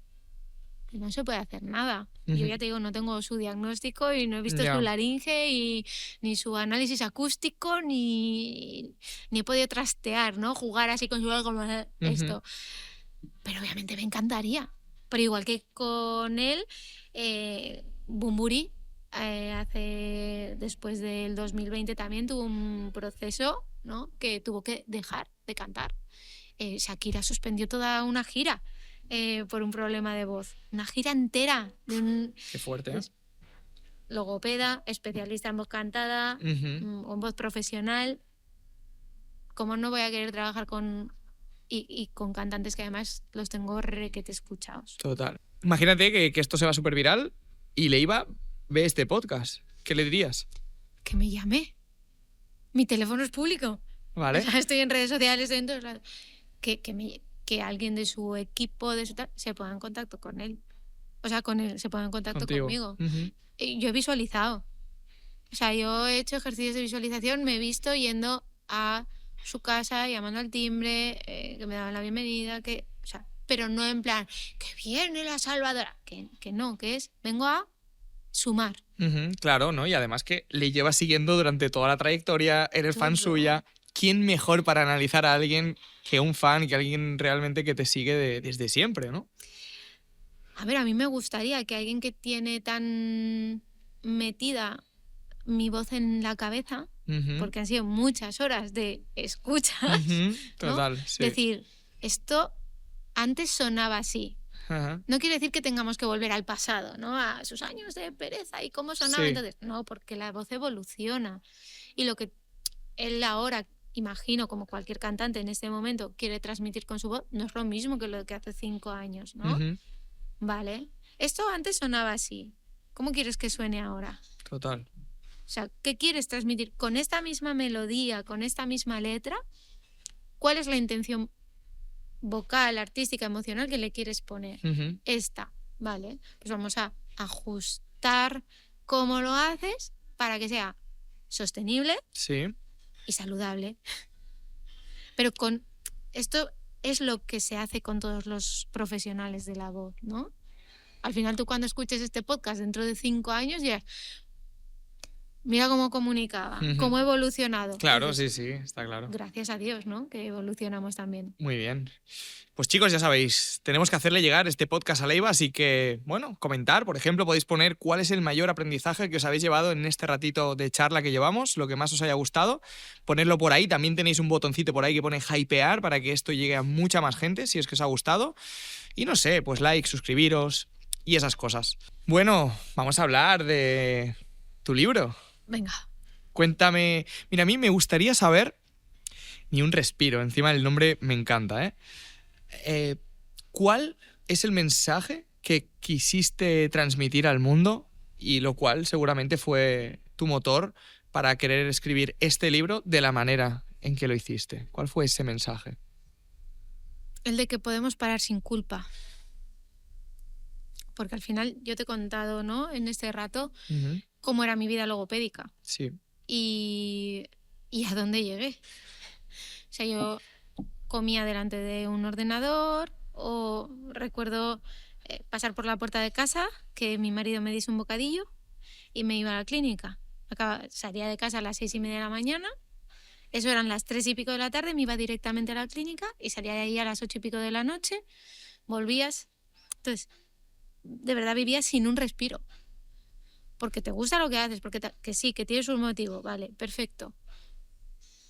no se puede hacer nada. Yo Ujú. ya te digo, no tengo su diagnóstico y no he visto Ya. su laringe ni su análisis acústico, ni he podido trastear, ¿no? Jugar así con su algo como esto. Pero obviamente me encantaría. Pero igual que con él, Bunbury, después del 2020 también tuvo un proceso, ¿no? Que tuvo que dejar de cantar. Shakira suspendió toda una gira por un problema de voz. Una gira entera. Qué fuerte, ¿eh? Logopeda, especialista en voz cantada, Ujú. o en voz profesional. ¿Cómo no voy a querer trabajar con con cantantes que además los tengo requete escuchados? Total. Imagínate que esto se va súper viral y Leiva ve este podcast. ¿Qué le dirías? Que me llame. Mi teléfono es público. ¿Vale? O sea, estoy en redes sociales, estoy en todos lados. Que alguien de su equipo, de su tal, se ponga en contacto con él. O sea, con él, se ponga en contacto Contigo. conmigo. Ujú. Yo he visualizado. O sea, yo he hecho ejercicios de visualización, me he visto yendo a su casa, llamando al timbre, que me daban la bienvenida, o sea, pero no en plan, que viene la salvadora, que no, que es, vengo a sumar. Ujú. Claro, ¿no? Y además que le llevas siguiendo durante toda la trayectoria, eres fan Todo. suya. ¿quién mejor para analizar a alguien que un fan, que alguien realmente que te sigue desde siempre, ¿no? A ver, a mí me gustaría que alguien que tiene tan metida mi voz en la cabeza, porque han sido muchas horas de escuchas, ¿no? Total, sí. Decir, esto antes sonaba así. Ajá. No quiere decir que tengamos que volver al pasado, ¿no? A sus años de pereza y cómo sonaba. Sí. Entonces, no, porque la voz evoluciona. Y lo que él ahora, imagino, como cualquier cantante en este momento, quiere transmitir con su voz, no es lo mismo que lo que hace 5 años, ¿no? Vale. Esto antes sonaba así. ¿Cómo quieres que suene ahora? Total. O sea, ¿qué quieres transmitir con esta misma melodía, con esta misma letra? ¿Cuál es la intención vocal, artística, emocional que le quieres poner? Esta, ¿vale? Pues vamos a ajustar cómo lo haces para que sea sostenible, sí, y saludable. Pero con esto es lo que se hace con todos los profesionales de la voz, ¿no? Al final tú cuando escuches este podcast dentro de 5 años dirás, mira cómo comunicaba, cómo ha evolucionado. Claro, dices, sí, está claro. Gracias a Dios, ¿no? Que evolucionamos también. Muy bien. Pues chicos, ya sabéis, tenemos que hacerle llegar este podcast a Leiva, así que, bueno, comentar, por ejemplo, podéis poner cuál es el mayor aprendizaje que os habéis llevado en este ratito de charla que llevamos, lo que más os haya gustado, ponerlo por ahí, también tenéis un botoncito por ahí que pone hypear para que esto llegue a mucha más gente, si es que os ha gustado, y no sé, pues like, suscribiros y esas cosas. Bueno, vamos a hablar de tu libro. Venga. Cuéntame, mira, a mí me gustaría saber, ni un respiro, encima el nombre me encanta, ¿cuál es el mensaje que quisiste transmitir al mundo y lo cual seguramente fue tu motor para querer escribir este libro de la manera en que lo hiciste? ¿Cuál fue ese mensaje? El de que podemos parar sin culpa. Porque al final yo te he contado, ¿no? En este rato, cómo era mi vida logopédica. Sí. Y a dónde llegué. O sea, yo comía delante de un ordenador o recuerdo pasar por la puerta de casa, que mi marido me diese un bocadillo y me iba a la clínica. Salía de casa a las 6:30 de la mañana, eso eran las 3:00 de la tarde, me iba directamente a la clínica y salía de ahí a las 8:00 de la noche, volvías. Entonces, de verdad vivías sin un respiro. Porque te gusta lo que haces, porque que sí, que tienes un motivo, vale, perfecto.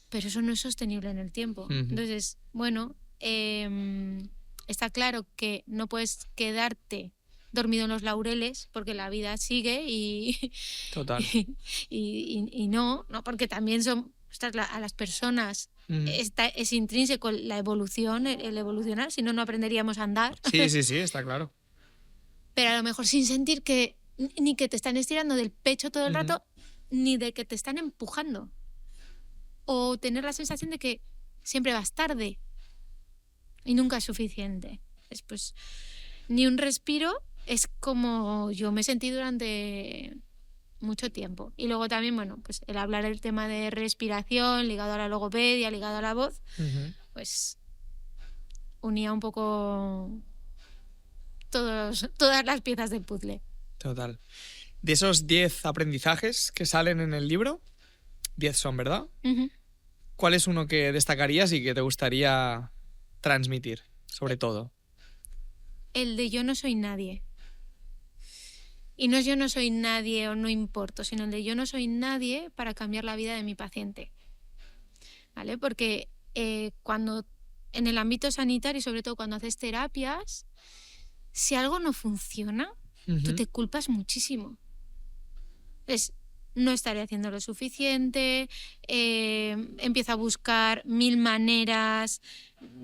Pero eso no es sostenible en el tiempo. Entonces, bueno, está claro que no puedes quedarte dormido en los laureles porque la vida sigue y... Total. y no, porque también son... a las personas es intrínseco la evolución, el evolucionar, si no, no aprenderíamos a andar. Sí, está claro. Pero a lo mejor sin sentir que ni que te están estirando del pecho todo el rato, ni de que te están empujando. O tener la sensación de que siempre vas tarde y nunca es suficiente. Pues ni un respiro es como yo me sentí durante mucho tiempo. Y luego también, bueno, pues el hablar del tema de respiración ligado a la logopedia, ligado a la voz, pues unía un poco todas las piezas del puzzle. Total. De esos 10 aprendizajes que salen en el libro, 10 son, ¿verdad? ¿Cuál es uno que destacarías y que te gustaría transmitir, sobre todo? El de yo no soy nadie. Y no es yo no soy nadie o no importo, sino el de yo no soy nadie para cambiar la vida de mi paciente. ¿Vale? Porque cuando en el ámbito sanitario y sobre todo cuando haces terapias, si algo no funciona, tú te culpas muchísimo. No estaré haciendo lo suficiente, empiezo a buscar 1000 maneras,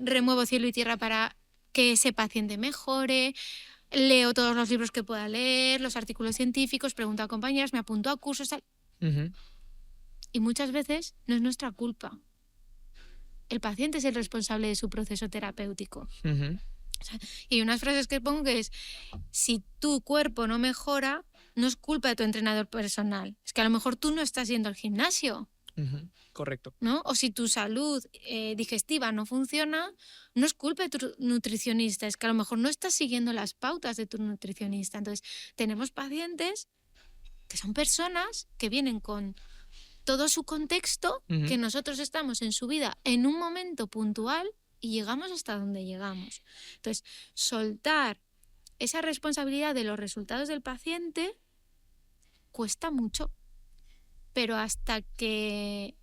remuevo cielo y tierra para que ese paciente mejore, leo todos los libros que pueda leer, los artículos científicos, pregunto a compañeras, me apunto a cursos, tal. Y muchas veces no es nuestra culpa. El paciente es el responsable de su proceso terapéutico. O sea, y hay unas frases que pongo que es, si tu cuerpo no mejora, no es culpa de tu entrenador personal. Es que a lo mejor tú no estás yendo al gimnasio. Correcto. ¿No? O si tu salud digestiva no funciona, no es culpa de tu nutricionista. Es que a lo mejor no estás siguiendo las pautas de tu nutricionista. Entonces, tenemos pacientes que son personas que vienen con todo su contexto, que nosotros estamos en su vida en un momento puntual y llegamos hasta donde llegamos. Entonces, soltar esa responsabilidad de los resultados del paciente cuesta mucho, pero hasta que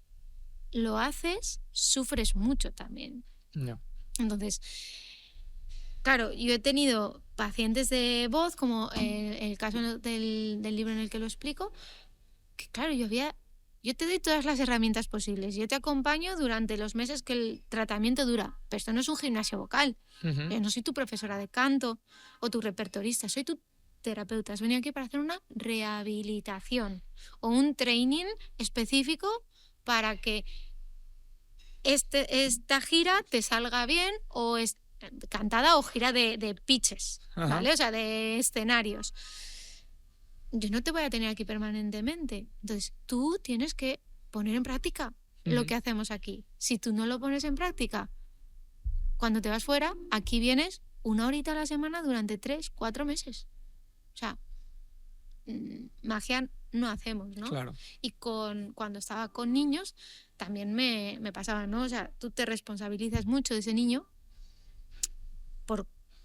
lo haces, sufres mucho también. No. Entonces, claro, yo he tenido pacientes de voz, como el caso del libro en el que lo explico, que claro, yo te doy todas las herramientas posibles, yo te acompaño durante los meses que el tratamiento dura, pero esto no es un gimnasio vocal, yo no soy tu profesora de canto o tu repertorista, soy tu terapeuta, has venido aquí para hacer una rehabilitación o un training específico para que esta gira te salga bien, o es cantada o gira de pitches, ¿vale? O sea, de escenarios. Yo no te voy a tener aquí permanentemente. Entonces, tú tienes que poner en práctica lo que hacemos aquí. Si tú no lo pones en práctica, cuando te vas fuera, aquí vienes 1 horita a la semana durante 3-4 meses. O sea, magia no hacemos, ¿no? Claro. Y cuando estaba con niños también me pasaba, ¿no? O sea, tú te responsabilizas mucho de ese niño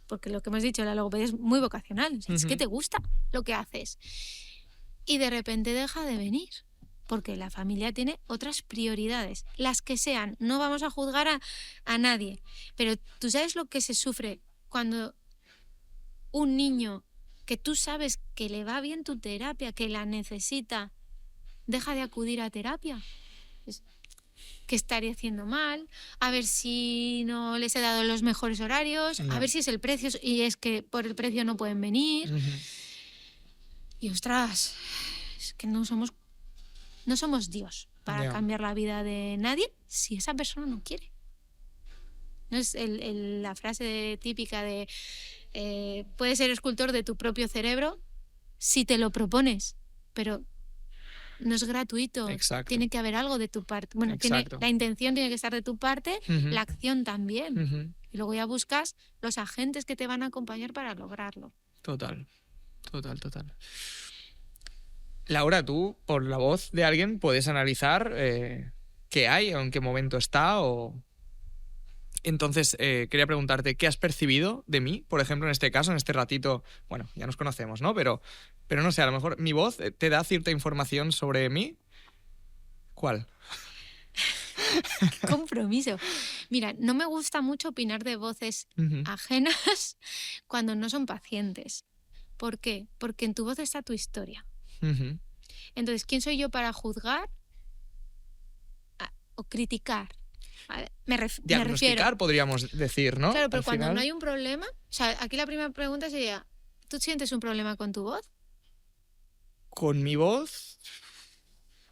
porque lo que hemos dicho, la logopedia es muy vocacional. O sea, es que te gusta lo que haces. Y de repente deja de venir, porque la familia tiene otras prioridades, las que sean. No vamos a juzgar a nadie, pero tú sabes lo que se sufre cuando un niño que tú sabes que le va bien tu terapia, que la necesita, deja de acudir a terapia. ¿Qué estaría haciendo mal? A ver si no les he dado los mejores horarios, a ver si es el precio y es que por el precio no pueden venir. Y ostras, es que no somos Dios para cambiar la vida de nadie si esa persona no quiere. No es la frase típica de puedes ser escultor de tu propio cerebro si te lo propones, pero no es gratuito. Exacto. Tiene que haber algo de tu parte. Bueno, la intención tiene que estar de tu parte, la acción también. Y luego ya buscas los agentes que te van a acompañar para lograrlo. Total. Laura, tú, por la voz de alguien, puedes analizar qué hay o en qué momento está. Entonces, quería preguntarte, ¿qué has percibido de mí? Por ejemplo, en este caso, en este ratito, bueno, ya nos conocemos, ¿no? Pero no sé, a lo mejor mi voz te da cierta información sobre mí. ¿Cuál? ¡Qué compromiso! Mira, no me gusta mucho opinar de voces ajenas cuando no son pacientes. ¿Por qué? Porque en tu voz está tu historia. Entonces, ¿quién soy yo para juzgar o criticar? Me diagnosticar, podríamos decir, ¿no? Claro, pero cuando no hay un problema, o sea, aquí la primera pregunta sería, ¿tú sientes un problema con tu voz? ¿Con mi voz?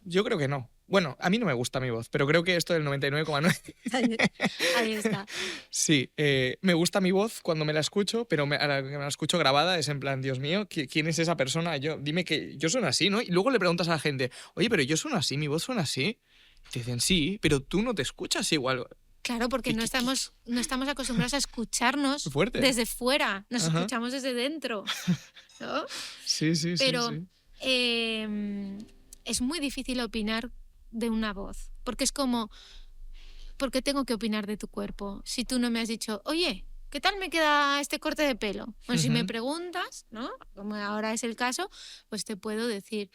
Yo creo que no. Bueno, a mí no me gusta mi voz, pero creo que esto del 99,9... Ahí está. Sí, me gusta mi voz cuando me la escucho, pero a la que me la escucho grabada es en plan, Dios mío, ¿quién es esa persona? Dime que yo sueno así, ¿no? Y luego le preguntas a la gente, oye, pero yo sueno así, mi voz suena así. Y te dicen, sí, pero tú no te escuchas igual. Claro, porque no estamos acostumbrados a escucharnos desde fuera, nos escuchamos desde dentro, ¿no? Sí. Pero es muy difícil opinar de una voz, porque es como, ¿por qué tengo que opinar de tu cuerpo? Si tú no me has dicho, oye, ¿qué tal me queda este corte de pelo? Bueno, si me preguntas, ¿no? Como ahora es el caso, pues te puedo decir.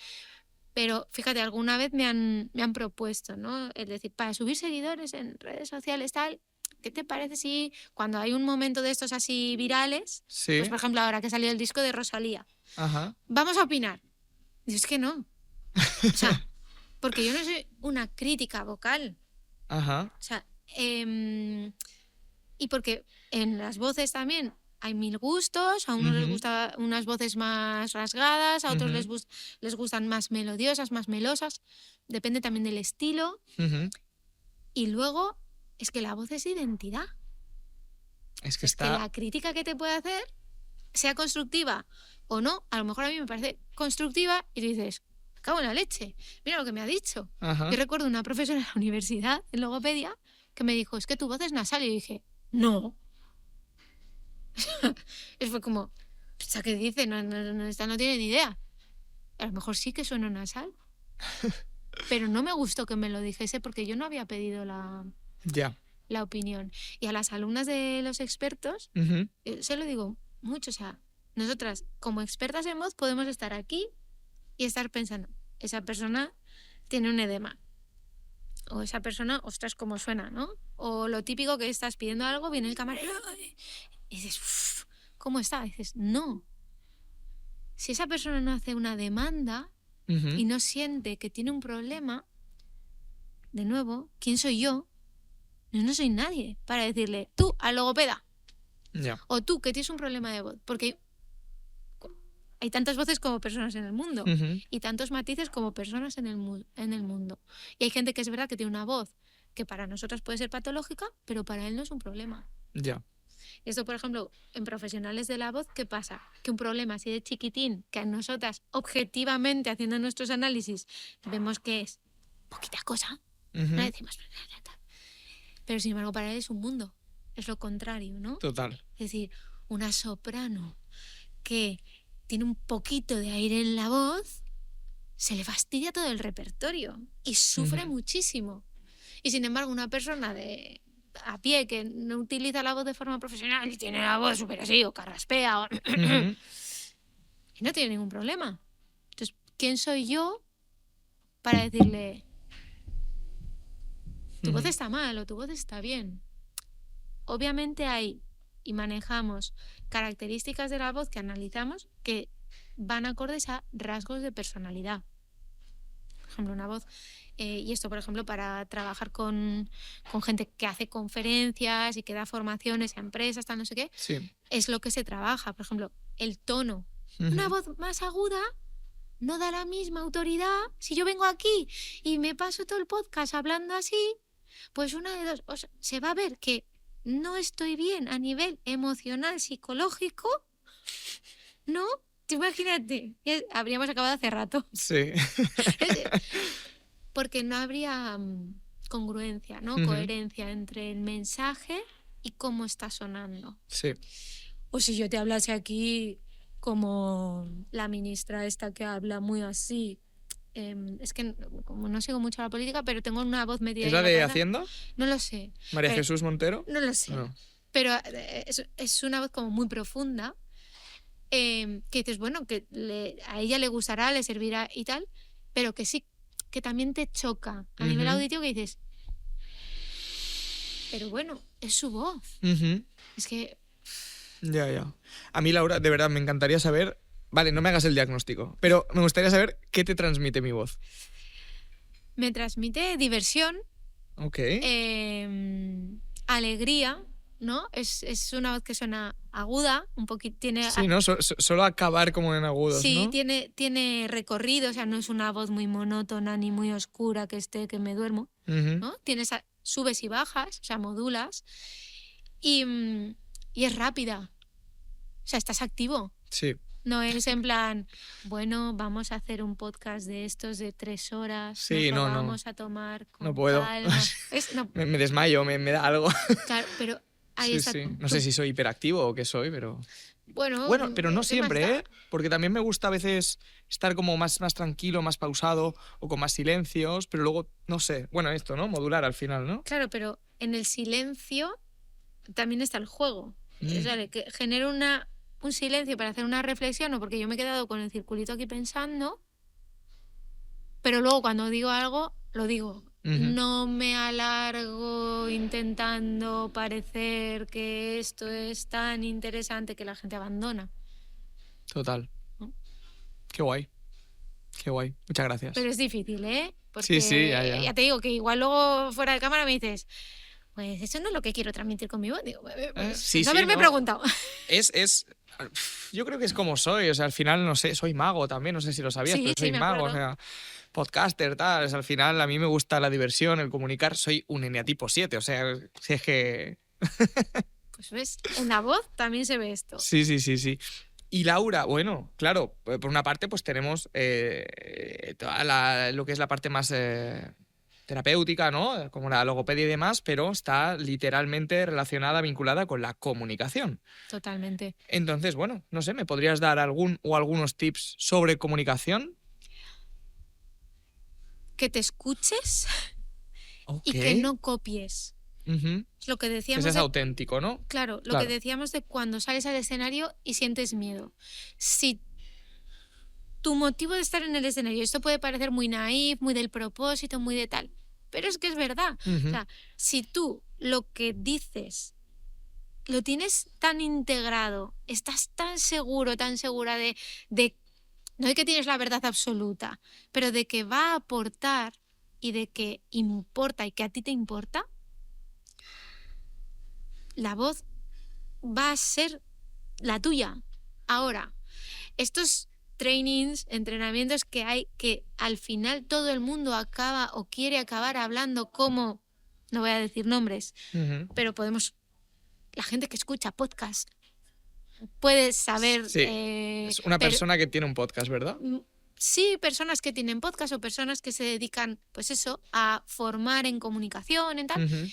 Pero fíjate, alguna vez me han propuesto, ¿no? Es decir, para subir seguidores en redes sociales, tal, ¿qué te parece si cuando hay un momento de estos así virales, pues por ejemplo ahora que salió el disco de Rosalía, vamos a opinar? Y es que no. O sea, porque yo no soy una crítica vocal. O sea, y porque en las voces también hay 1000 gustos, a unos les gustan unas voces más rasgadas, a otros les gustan más melodiosas, más melosas, depende también del estilo. Y luego es que la voz es identidad. Es que la crítica que te puede hacer, sea constructiva o no, a lo mejor a mí me parece constructiva y dices, me cago en la leche, mira lo que me ha dicho. Yo recuerdo una profesora en la universidad, en logopedia, que me dijo, es que tu voz es nasal. Y yo dije, no. Y fue como, ¿qué dice? Esta no tiene ni idea. A lo mejor sí que suena nasal. pero no me gustó que me lo dijese porque yo no había pedido Ya. la opinión. Y a las alumnas de los expertos, Ujú. se lo digo mucho, o sea, nosotras como expertas en voz podemos estar aquí y estar pensando, esa persona tiene un edema. O esa persona, ostras, cómo suena, ¿no? O lo típico que estás pidiendo algo, viene el camarero y dices, "Uf, ¿cómo está?". Y dices, no. Si esa persona no hace una demanda Ujú. y no siente que tiene un problema, de nuevo, ¿quién soy yo? No soy nadie para decirle, tú, al logopeda, Ya. o tú, que tienes un problema de voz. Porque hay tantas voces como personas en el mundo Ujú. y tantos matices como personas en el mundo. Y hay gente que es verdad que tiene una voz que para nosotros puede ser patológica, pero para él no es un problema. Ya. Esto, por ejemplo, en profesionales de la voz, ¿qué pasa? Que un problema así de chiquitín, que a nosotras, objetivamente, haciendo nuestros análisis, vemos que es poquita cosa, Ujú. no decimos... Pero sin embargo, para él es un mundo. Es lo contrario, ¿no? Total. Es decir, una soprano que tiene un poquito de aire en la voz, se le fastidia todo el repertorio y sufre Ujú. muchísimo. Y sin embargo, una persona a pie que no utiliza la voz de forma profesional y tiene la voz súper así o carraspea Ujú. y no tiene ningún problema. Entonces, ¿quién soy yo para decirle tu voz Ujú. está mal o tu voz está bien? Obviamente hay y manejamos características de la voz que analizamos que van acordes a rasgos de personalidad. Por ejemplo, una voz, y esto, por ejemplo, para trabajar con gente que hace conferencias y que da formaciones a empresas, tal, no sé qué, Sí. es lo que se trabaja. Por ejemplo, el tono. Una Ujú. voz más aguda no da la misma autoridad. Si yo vengo aquí y me paso todo el podcast hablando así, pues una de dos, o sea, se va a ver que no estoy bien a nivel emocional, psicológico, ¿no? Tú imagínate, ya habríamos acabado hace rato. Sí. Porque no habría congruencia, ¿no? Ujú. Coherencia entre el mensaje y cómo está sonando. Sí. O si yo te hablase aquí como la ministra esta que habla muy así. Es que como no sigo mucho la política, pero tengo una voz metida ¿Es ahí la en la de cabeza. Hacienda? No lo sé. ¿María Pero- Jesús Montero? No lo sé. No. Pero es una voz como muy profunda. Que dices, bueno, que a ella le gustará, le servirá y tal, pero que sí, que también te choca a nivel Ujú. auditivo que dices, pero bueno, es su voz. Ujú. Es que Ya, ya. A mí, Laura, de verdad, me encantaría saber... Vale, no me hagas el diagnóstico, pero me gustaría saber qué te transmite mi voz. me transmite diversión, Ok. alegría, ¿no? Es una voz que suena aguda, un poquito, tiene... Sí, ¿no? Solo acabar como en agudos, Sí, ¿no? tiene recorrido, o sea, no es una voz muy monótona ni muy oscura que me duermo, Ujú. ¿no? Tienes subes y bajas, o sea, modulas, y es rápida, o sea, estás activo. Sí. No es en plan, bueno, vamos a hacer un podcast de estos de 3 horas, Sí, nos lo no. vamos a tomar con No puedo. calma. No, Me desmayo, me da algo. claro, pero ahí Sí, está. sí. No sé si soy hiperactivo o qué soy, pero... Bueno, pero no ¿qué más siempre, da? ¿eh? Porque también me gusta a veces estar como más tranquilo, más pausado o con más silencios, pero luego, no sé, bueno, esto, ¿no? Modular al final, ¿no? Claro, pero en el silencio también está el juego. Mm. O sea, que genero un silencio para hacer una reflexión, o porque yo me he quedado con el circulito aquí pensando, pero luego cuando digo algo, lo digo. Ujú. No me alargo intentando parecer que esto es tan interesante que la gente abandona. Total. ¿No? Qué guay. Qué guay. Muchas gracias. Pero es difícil, ¿eh? Porque Sí, ya. ya te digo que igual luego fuera de cámara me dices, pues eso no es lo que quiero transmitir con mi voz. Digo, Sí, no haberme no. preguntado. Yo creo que es como soy, o sea, al final, no sé, soy mago también, no sé si lo sabías, Sí, pero soy me mago, o acuerdo. sea, podcaster, tal, o sea, al final a mí me gusta la diversión, el comunicar, soy un eneatipo 7, o sea, si es que... Pues ves, en la voz también se ve esto. Sí. Y Laura, bueno, claro, por una parte pues tenemos lo que es la parte más terapéutica, ¿no? Como la logopedia y demás, pero está literalmente relacionada, vinculada con la comunicación. Totalmente. Entonces, bueno, no sé, ¿me podrías dar algunos tips sobre comunicación? que te escuches Ok. y que no copies. Ujú. Es lo que Que decíamos seas de, auténtico, ¿no? claro, lo Claro. que decíamos de cuando sales al escenario y sientes miedo. Si tu motivo de estar en el escenario, esto puede parecer muy naif, muy del propósito, muy de tal, pero es que es verdad. O Ujú. sea, si tú lo que dices lo tienes tan integrado, estás tan seguro, tan segura de no de que tienes la verdad absoluta, pero de que va a aportar y de que importa y que a ti te importa, la voz va a ser la tuya. Ahora, estos trainings, entrenamientos que hay, que al final todo el mundo acaba o quiere acabar hablando como, no voy a decir nombres, Ujú. pero podemos, la gente que escucha podcast puede saber... Sí. Es una persona que tiene un podcast, ¿verdad? Sí, personas que tienen podcast o personas que se dedican, pues eso, a formar en comunicación, en tal, Ujú.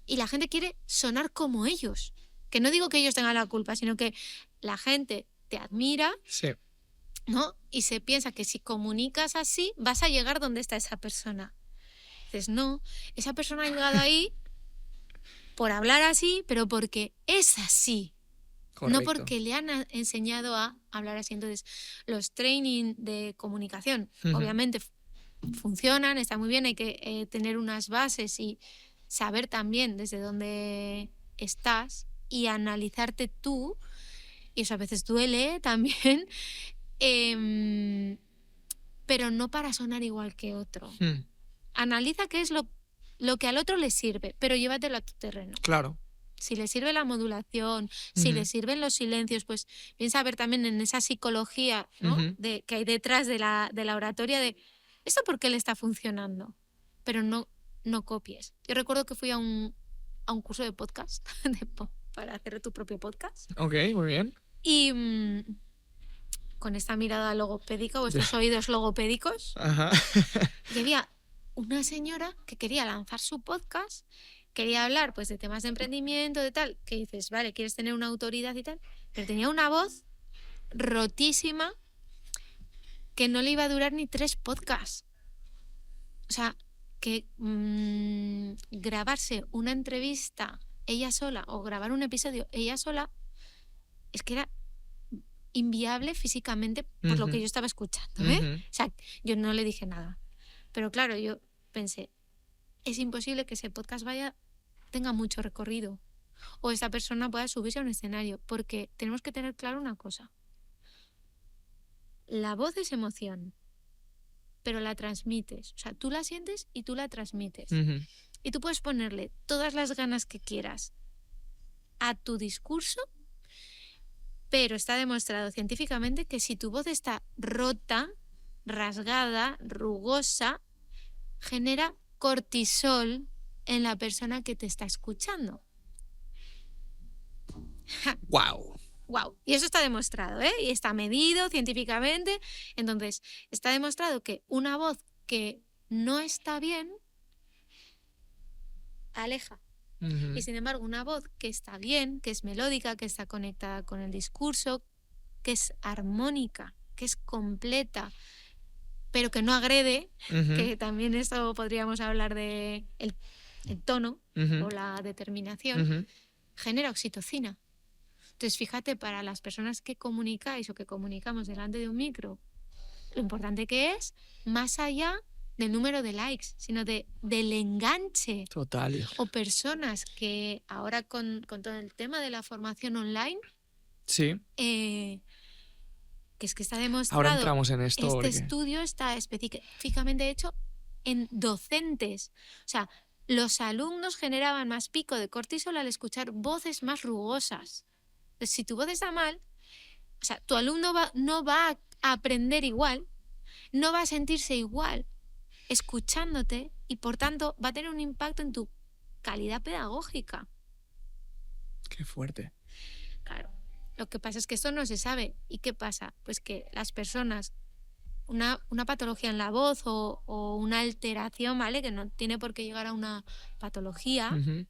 y la gente quiere sonar como ellos. Que no digo que ellos tengan la culpa, sino que la gente te admira, Sí. ¿no? Y se piensa que si comunicas así, vas a llegar donde está esa persona. Dices, no, esa persona ha llegado ahí por hablar así, pero porque es así. Correcto. No porque le han enseñado a hablar así. Entonces, los training de comunicación, Ujú. obviamente, funcionan, está muy bien, hay que tener unas bases y saber también desde dónde estás y analizarte tú, y eso a veces duele también, pero no para sonar igual que otro. Analiza qué es lo que al otro le sirve, pero llévatelo a tu terreno. Claro. Si le sirve la modulación, si le sirven los silencios, pues piensa ver también en esa psicología, ¿no? Ujú. Que hay detrás de la oratoria de ¿esto por qué le está funcionando? Pero no copies. Yo recuerdo que fui a un curso de podcast para hacer tu propio podcast Ok, muy bien. y con esta mirada logopédica o estos oídos logopédicos, Ajá. y había una señora que quería lanzar su podcast, quería hablar pues de temas de emprendimiento, de tal, que dices, vale, quieres tener una autoridad y tal, pero tenía una voz rotísima que no le iba a durar ni 3 podcasts. O sea, que grabarse una entrevista ella sola o grabar un episodio ella sola es que era inviable físicamente por lo que yo estaba escuchando, ¿eh? Ujú. O sea, yo no le dije nada. Pero claro, yo pensé, es imposible que ese podcast tenga mucho recorrido o esta persona pueda subirse a un escenario, porque tenemos que tener claro una cosa. La voz es emoción, pero la transmites. O sea, tú la sientes y tú la transmites. Ujú. Y tú puedes ponerle todas las ganas que quieras a tu discurso, pero está demostrado científicamente que si tu voz está rota, rasgada, rugosa, genera cortisol en la persona que te está escuchando. Wow. Wow. Y eso está demostrado, ¿eh? Y está medido científicamente. Entonces, está demostrado que una voz que no está bien aleja. Ujú. Y sin embargo, una voz que está bien, que es melódica, que está conectada con el discurso, que es armónica, que es completa, pero que no agrede, Ujú. que también esto podríamos hablar de el tono Ujú. o la determinación, Ujú. genera oxitocina. Entonces, fíjate, para las personas que comunicáis o que comunicamos delante de un micro, lo importante que es, más allá del número de likes, sino del enganche. Total. O personas que ahora con todo el tema de la formación online, Sí. que es que está Ahora demostrado, entramos en esto este porque... estudio está específicamente hecho en docentes. O sea, los alumnos generaban más pico de cortisol al escuchar voces más rugosas. Entonces, si tu voz está mal, o sea, tu alumno no va a aprender igual, no va a sentirse igual escuchándote y por tanto va a tener un impacto en tu calidad pedagógica. Qué fuerte. Claro. Lo que pasa es que esto no se sabe. ¿Y qué pasa? Pues que las personas, una patología en la voz o una alteración, ¿vale? Que no tiene por qué llegar a una patología, Ujú.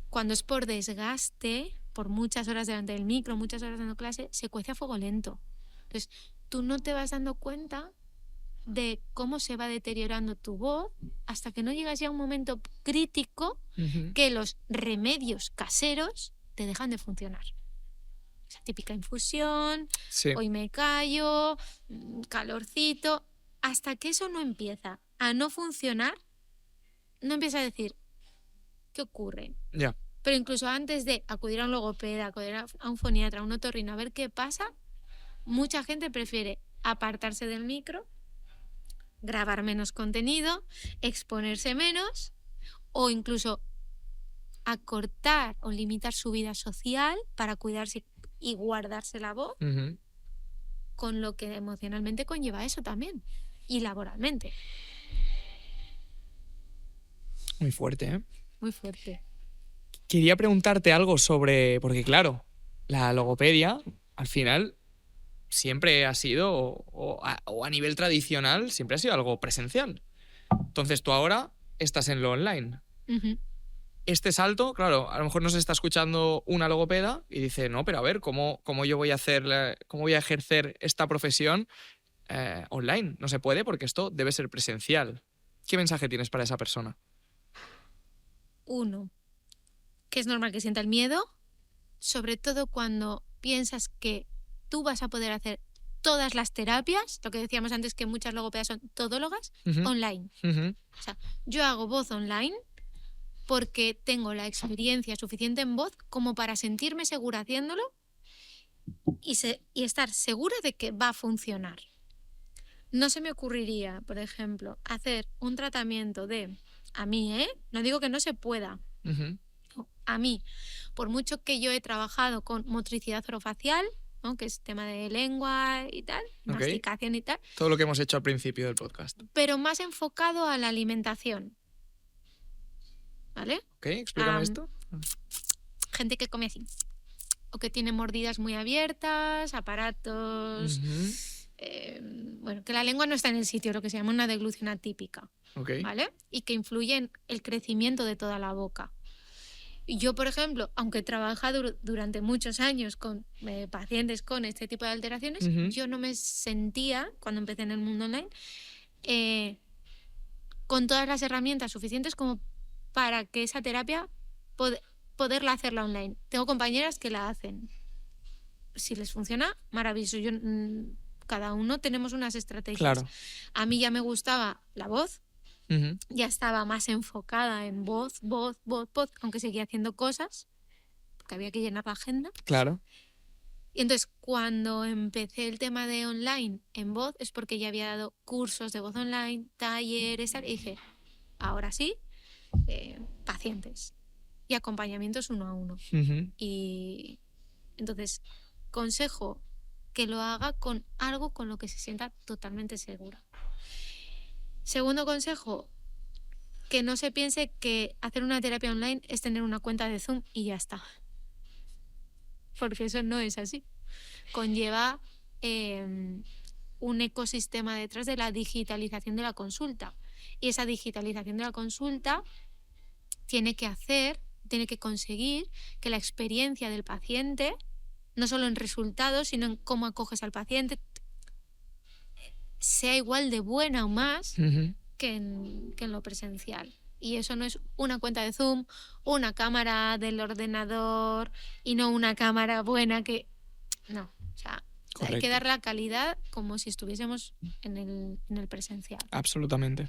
cuando es por desgaste, por muchas horas delante del micro, muchas horas dando clase, se cuece a fuego lento. Entonces, tú no te vas dando cuenta de cómo se va deteriorando tu voz hasta que no llegas ya a un momento crítico que los remedios caseros te dejan de funcionar. Esa típica infusión, Sí. hoy me callo, calorcito. Hasta que eso no empieza a no funcionar, no empieza a decir, ¿qué ocurre? Ya. Pero incluso antes de acudir a un logopeda, acudir a un foniatra, a un otorrino, a ver qué pasa, mucha gente prefiere apartarse del micro, grabar menos contenido, exponerse menos o incluso acortar o limitar su vida social para cuidarse y guardarse la voz, con lo que emocionalmente conlleva eso también y laboralmente. Muy fuerte, ¿eh? Muy fuerte. Quería preguntarte algo sobre, porque claro, la logopedia al final siempre ha sido, o a nivel tradicional, siempre ha sido algo presencial. Entonces tú ahora estás en lo online. Este salto, claro, a lo mejor nos está escuchando una logopeda y dice, no, pero a ver, ¿cómo yo voy a cómo voy a ejercer esta profesión online? No se puede porque esto debe ser presencial. ¿Qué mensaje tienes para esa persona? Uno, que es normal que sienta el miedo, sobre todo cuando piensas que tú vas a poder hacer todas las terapias, lo que decíamos antes que muchas logopedas son todólogas, online. O sea, yo hago voz online porque tengo la experiencia suficiente en voz como para sentirme segura haciéndolo y estar segura de que va a funcionar. No se me ocurriría, por ejemplo, hacer un tratamiento a mí, no digo que no se pueda, a mí, por mucho que yo he trabajado con motricidad orofacial, ¿no? Que es tema de lengua y tal, masticación y tal. Todo lo que hemos hecho al principio del podcast. Pero más enfocado a la alimentación. ¿Vale? Ok, explícame esto. Gente que come así. O que tiene mordidas muy abiertas, aparatos... bueno, que la lengua no está en el sitio, lo que se llama una deglución atípica. ¿Vale? Y que influye en el crecimiento de toda la boca. Yo, por ejemplo, aunque he trabajado durante muchos años con pacientes con este tipo de alteraciones, yo no me sentía, cuando empecé en el mundo online, con todas las herramientas suficientes como para que esa terapia poderla hacerla online. Tengo compañeras que la hacen. Si les funciona, maravilloso. Cada uno tenemos unas estrategias. Claro. A mí ya me gustaba la voz. Ya estaba más enfocada en voz, aunque seguía haciendo cosas, porque había que llenar la agenda. Claro. Y entonces, cuando empecé el tema de online en voz, es porque ya había dado cursos de voz online, talleres, y dije, ahora sí, pacientes y acompañamientos 1 a 1. Y entonces, consejo que lo haga con algo con lo que se sienta totalmente segura. Segundo consejo, que no se piense que hacer una terapia online es tener una cuenta de Zoom y ya está. Porque eso no es así. Conlleva un ecosistema detrás de la digitalización de la consulta. Y esa digitalización de la consulta tiene que conseguir que la experiencia del paciente, no solo en resultados, sino en cómo acoges al paciente, sea igual de buena o más que en lo presencial. Y eso no es una cuenta de Zoom, una cámara del ordenador y no una cámara buena que... No, o sea, hay que dar la calidad como si estuviésemos en el presencial. Absolutamente.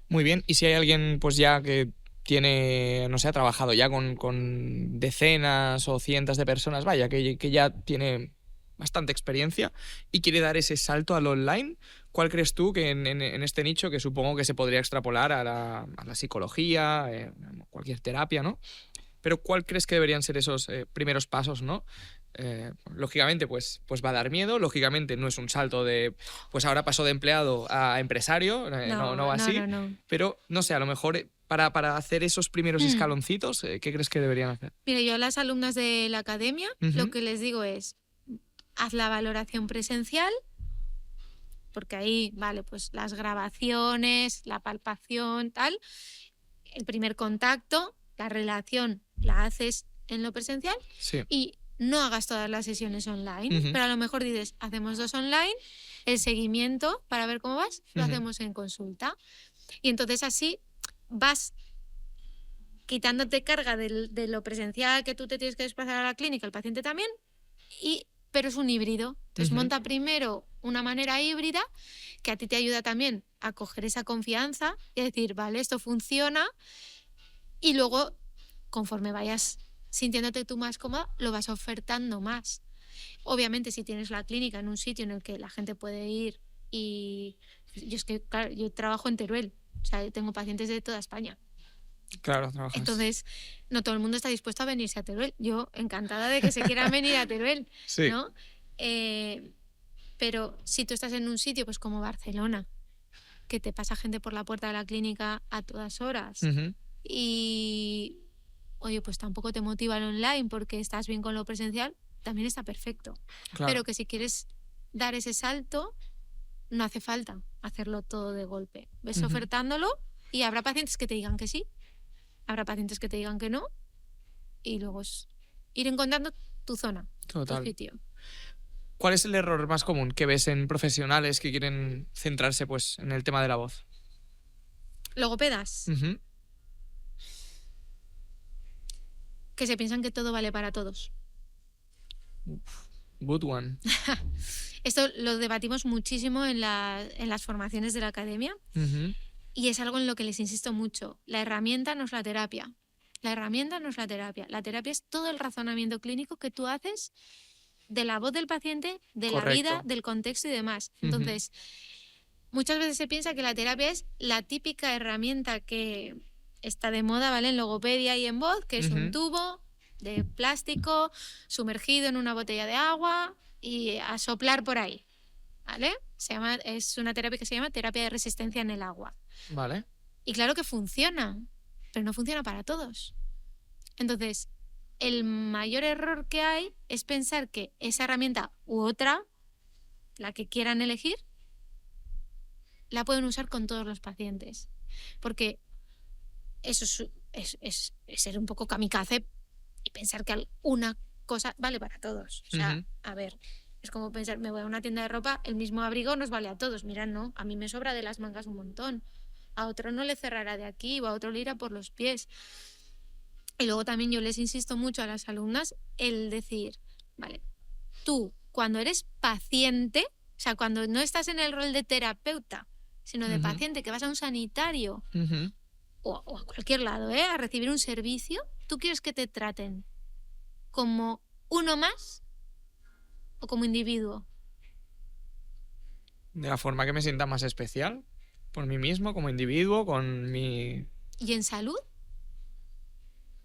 Muy bien. Y si hay alguien pues ya que tiene, no sé, ha trabajado ya con decenas o cientos de personas, vaya, que ya tiene bastante experiencia y quiere dar ese salto al online, ¿cuál crees tú que en este nicho, que supongo que se podría extrapolar a la psicología, cualquier terapia, ¿no? Pero ¿cuál crees que deberían ser esos primeros pasos, ¿no? Lógicamente, pues va a dar miedo. Lógicamente no es un salto de, pues ahora paso de empleado a empresario, no va así. No. Pero, no sé, a lo mejor para hacer esos primeros escaloncitos, ¿qué crees que deberían hacer? Mira, yo a las alumnas de la academia lo que les digo es, haz la valoración presencial, porque ahí, vale, pues las grabaciones, la palpación, tal, el primer contacto, la relación la haces en lo presencial. Sí. Y no hagas todas las sesiones online, Ujú. pero a lo mejor dices, hacemos 2 online, el seguimiento para ver cómo vas, lo Ujú. hacemos en consulta. Y entonces así vas quitándote carga de lo presencial, que tú te tienes que desplazar a la clínica, el paciente también, pero es un híbrido. Entonces Ujú. monta primero una manera híbrida que a ti te ayuda también a coger esa confianza y a decir, vale, esto funciona, y luego, conforme vayas sintiéndote tú más cómoda, lo vas ofertando más. Obviamente, si tienes la clínica en un sitio en el que la gente puede ir y... Yo es que, claro, yo trabajo en Teruel, o sea, tengo pacientes de toda España. Claro, trabajas. Entonces, no todo el mundo está dispuesto a venirse a Teruel. Yo encantada de que se quieran venir a Teruel, Sí. ¿no? Pero si tú estás en un sitio pues como Barcelona, que te pasa gente por la puerta de la clínica a todas horas, Ujú. y oye, pues tampoco te motiva el online porque estás bien con lo presencial, también está perfecto. Claro. Pero que si quieres dar ese salto, no hace falta hacerlo todo de golpe. Ves Ujú. ofertándolo y habrá pacientes que te digan que sí, habrá pacientes que te digan que no, y luego es ir encontrando tu zona, tu Total. sitio. ¿Cuál es el error más común que ves en profesionales que quieren centrarse pues, en el tema de la voz? Logopedas, Ujú. que se piensan que todo vale para todos. Good one. Esto lo debatimos muchísimo en las formaciones de la academia, Ujú. y es algo en lo que les insisto mucho. La herramienta no es la terapia. La herramienta no es la terapia. La terapia es todo el razonamiento clínico que tú haces de la voz del paciente, de la vida, Correcto. del contexto y demás. Ujú. Entonces, muchas veces se piensa que la terapia es la típica herramienta que está de moda, ¿vale? En logopedia y en voz, que es un Ujú. tubo de plástico sumergido en una botella de agua y a soplar por ahí, ¿vale? Es una terapia que se llama terapia de resistencia en el agua. Vale. Y claro que funciona, pero no funciona para todos. Entonces, el mayor error que hay es pensar que esa herramienta u otra, la que quieran elegir, la pueden usar con todos los pacientes. Porque eso es ser un poco kamikaze y pensar que una cosa vale para todos. O sea, Ujú. a ver, es como pensar, me voy a una tienda de ropa, el mismo abrigo nos vale a todos. Mira, no, a mí me sobra de las mangas un montón. A otro no le cerrará de aquí o a otro le irá por los pies. Y luego también yo les insisto mucho a las alumnas el decir, vale, tú cuando eres paciente, o sea, cuando no estás en el rol de terapeuta, sino de Ujú. paciente, que vas a un sanitario Ujú. o a cualquier lado, a recibir un servicio, tú quieres que te traten como uno más o como individuo. De la forma que me sienta más especial, por mí mismo, como individuo, con mi... Y en salud,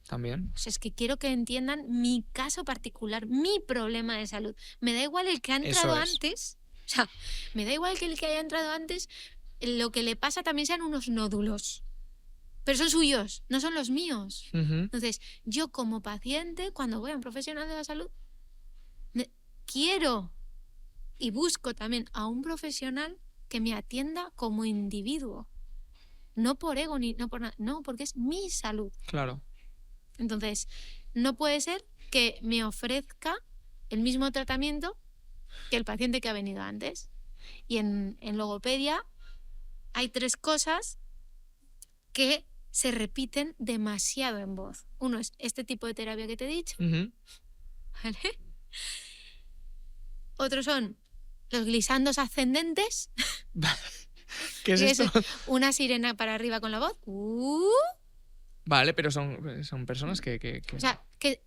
también. o sea, es que quiero que entiendan mi caso particular, mi problema de salud. Me da igual el que ha entrado Eso es. antes, o sea, me da igual que el que haya entrado antes, lo que le pasa también sean unos nódulos. Pero son suyos, no son los míos. Ujú. Entonces, yo como paciente, cuando voy a un profesional de la salud, quiero y busco también a un profesional que me atienda como individuo. No por ego ni no por nada, no, porque es mi salud. Claro. Entonces, no puede ser que me ofrezca el mismo tratamiento que el paciente que ha venido antes. Y en logopedia hay 3 cosas que se repiten demasiado en voz. Uno es este tipo de terapia que te he dicho, Ujú. ¿vale? Otros son los glisandos ascendentes, ¿Qué es que esto? es una sirena para arriba con la voz. Vale, pero son personas que... O sea, que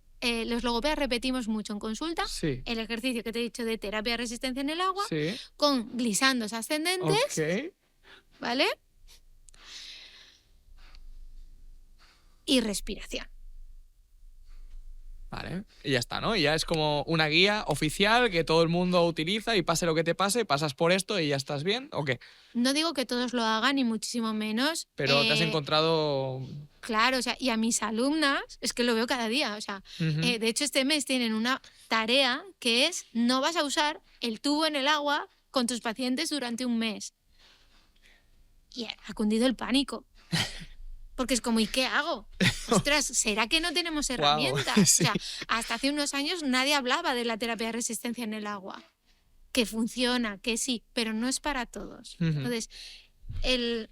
los logopedas repetimos mucho en consulta Sí. el ejercicio que te he dicho de terapia de resistencia en el agua Sí. con glisandos ascendentes, Ok. ¿vale? Y respiración. Vale. Y ya está, ¿no? Y ya es como una guía oficial que todo el mundo utiliza y pase lo que te pase, pasas por esto y ya estás bien, ¿o qué? No digo que todos lo hagan, ni muchísimo menos. Pero te has encontrado... Claro, o sea, y a mis alumnas, es que lo veo cada día, o sea, Ujú. de hecho este mes tienen una tarea que es no vas a usar el tubo en el agua con tus pacientes durante un mes. Y ha cundido el pánico. Porque es como, ¿y qué hago? ostras, ¿será que no tenemos Guau, herramientas? O sí. sea, hasta hace unos años nadie hablaba de la terapia de resistencia en el agua. Que funciona, que sí, pero no es para todos. Ujú. Entonces, el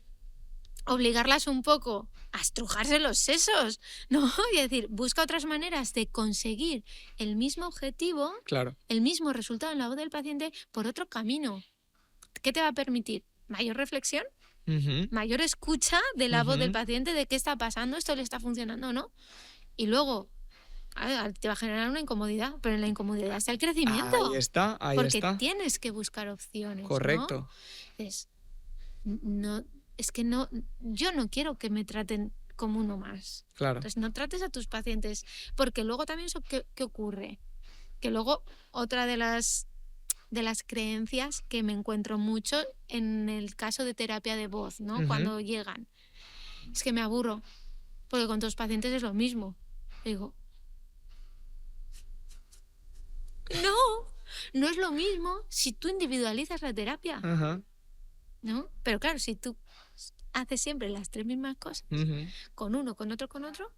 obligarlas un poco a estrujarse los sesos, ¿no? Y decir, busca otras maneras de conseguir el mismo objetivo, Claro. el mismo resultado en la voz del paciente por otro camino. ¿Qué te va a permitir? Mayor reflexión, Ujú. mayor escucha de la voz del Ujú. paciente, de qué está pasando, esto le está funcionando o no. Y luego, te va a generar una incomodidad, pero en la incomodidad está el crecimiento. Ahí Porque está. tienes que buscar opciones, ¿no? Correcto. Entonces, no, es que no, yo no quiero que me traten como uno más. Claro. Entonces, no trates a tus pacientes, porque luego también eso, ¿qué ocurre? Que luego otra de las creencias que me encuentro mucho en el caso de terapia de voz, ¿no? Ujú. Cuando llegan, es que me aburro, porque con tus pacientes es lo mismo. Digo, no es lo mismo si tú individualizas la terapia, Ajá. ¿no? Pero claro, si tú haces siempre las 3 mismas cosas, Ujú. con uno, con otro,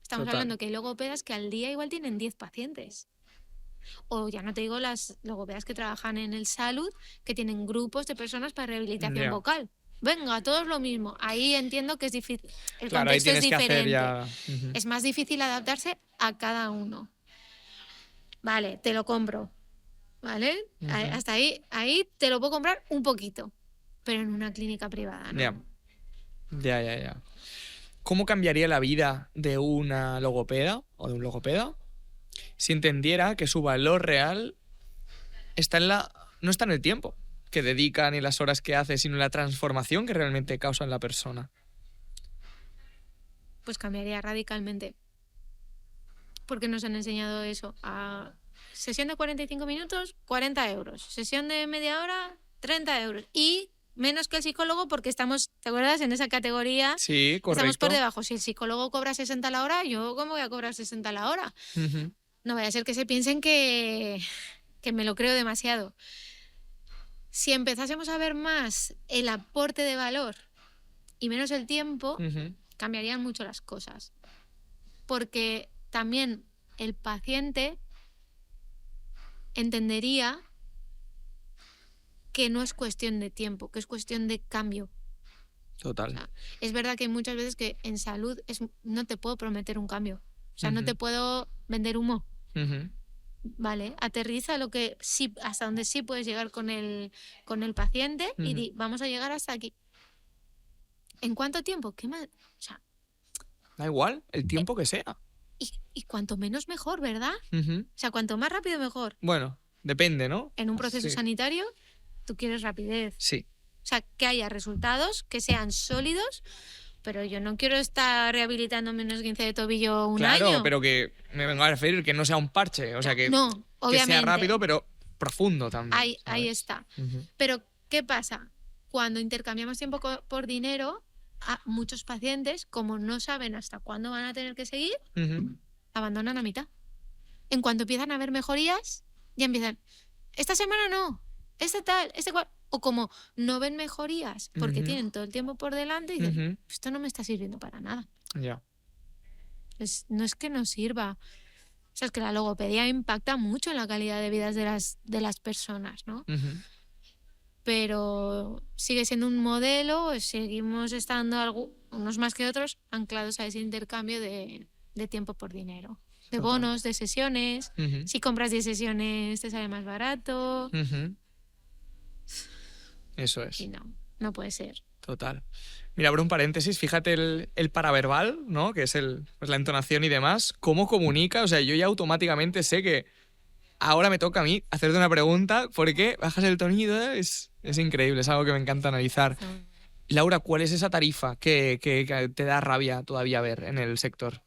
estamos Total. hablando que hay logopedas que al día igual tienen 10 pacientes. O ya no te digo las logopedas que trabajan en el salud, que tienen grupos de personas para rehabilitación Ya. vocal. Venga, todo es lo mismo. Ahí entiendo que es difícil. El Claro, ahí contexto es tienes que hacer diferente. ya. Ujú. Es más difícil adaptarse a cada uno. Vale, te lo compro. ¿Vale? Ujú. Hasta ahí te lo puedo comprar un poquito. Pero en una clínica privada, ¿no? Ya. ¿Cómo cambiaría la vida de una logopeda o de un logopeda si entendiera que su valor real no está en el tiempo que dedica ni las horas que hace, sino en la transformación que realmente causa en la persona? Pues cambiaría radicalmente. Porque nos han enseñado eso. Sesión de 45 minutos, 40 euros. Sesión de media hora, 30 euros. Y menos que el psicólogo porque estamos, ¿te acuerdas? En esa categoría. Sí, correcto. Estamos por debajo. Si el psicólogo cobra 60 la hora, ¿yo cómo voy a cobrar 60 la hora? Ujú. No vaya a ser que se piensen que me lo creo demasiado. Si empezásemos a ver más el aporte de valor y menos el tiempo, Ujú. cambiarían mucho las cosas. Porque también el paciente entendería que no es cuestión de tiempo, que es cuestión de cambio. Total. O sea, es verdad que hay muchas veces que en salud no te puedo prometer un cambio. O sea, no Ujú. te puedo vender humo. Ujú. Vale, aterriza lo que sí, hasta donde sí puedes llegar con el paciente y Ujú. di, vamos a llegar hasta aquí. ¿En cuánto tiempo? ¿Qué más? O sea, Da igual, el tiempo que sea. y cuanto menos mejor, ¿verdad? Ujú. O sea, cuanto más rápido mejor. Bueno, depende, ¿no? En un proceso Sí. sanitario, tú quieres rapidez. Sí. O sea, que haya resultados, que sean sólidos, pero yo no quiero estar rehabilitándome un esguince de tobillo un Claro, año. pero que me vengo a referir que no sea un parche, o sea, que obviamente. sea rápido, pero profundo también. Ahí ¿sabes? está. Ujú. Pero, ¿qué pasa? Cuando intercambiamos tiempo por dinero, a muchos pacientes, como no saben hasta cuándo van a tener que seguir, Ujú. abandonan a mitad. En cuanto empiezan a ver mejorías, ya empiezan, esta semana no, este tal, este cual. O como no ven mejorías porque Ujú. tienen todo el tiempo por delante y dicen, Ujú. esto no me está sirviendo para nada. Ya. No es que no sirva. O sea, es que la logopedia impacta mucho en la calidad de vida de las personas, ¿no? Ujú. Pero sigue siendo un modelo, seguimos estando unos más que otros anclados a ese intercambio de tiempo por dinero. De Total. bonos, de sesiones. Ujú. Si compras 10 sesiones te sale más barato. Ujú. Eso es. Y no puede ser. Total. Mira, abro un paréntesis, fíjate el paraverbal, ¿no? Que es pues la entonación y demás. ¿Cómo comunica? O sea, yo ya automáticamente sé que ahora me toca a mí hacerte una pregunta porque bajas el tonito, es increíble, es algo que me encanta analizar. Laura, ¿cuál es esa tarifa que te da rabia todavía ver en el sector?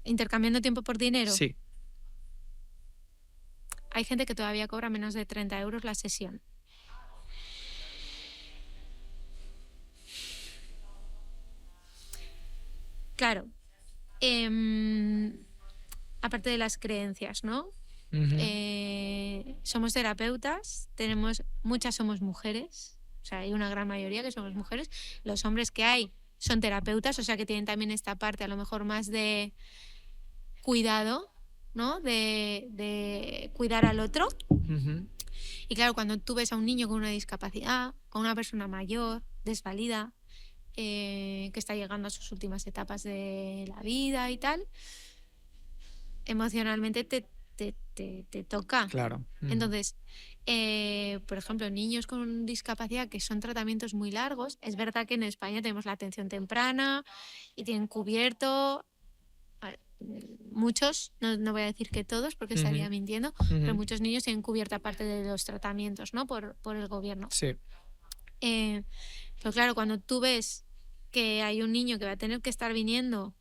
Intercambiando tiempo por dinero. Sí. Hay gente que todavía cobra menos de 30 euros la sesión. Claro. Aparte de las creencias, ¿no? Ujú. Somos terapeutas, muchas somos mujeres, o sea, hay una gran mayoría que somos mujeres. Los hombres que hay son terapeutas, o sea que tienen también esta parte a lo mejor más de cuidado, ¿no? De cuidar al otro. Y claro, cuando tú ves a un niño con una discapacidad, a una persona mayor, desvalida, que está llegando a sus últimas etapas de la vida y tal, emocionalmente te toca. Claro. Entonces, por ejemplo, niños con discapacidad que son tratamientos muy largos, es verdad que en España tenemos la atención temprana y tienen cubierto muchos, no voy a decir que todos porque estaría mintiendo, pero muchos niños tienen cubierta parte de los tratamientos, ¿no? Por el gobierno. Sí. Pero claro, cuando tú ves que hay un niño que va a tener que estar viniendo,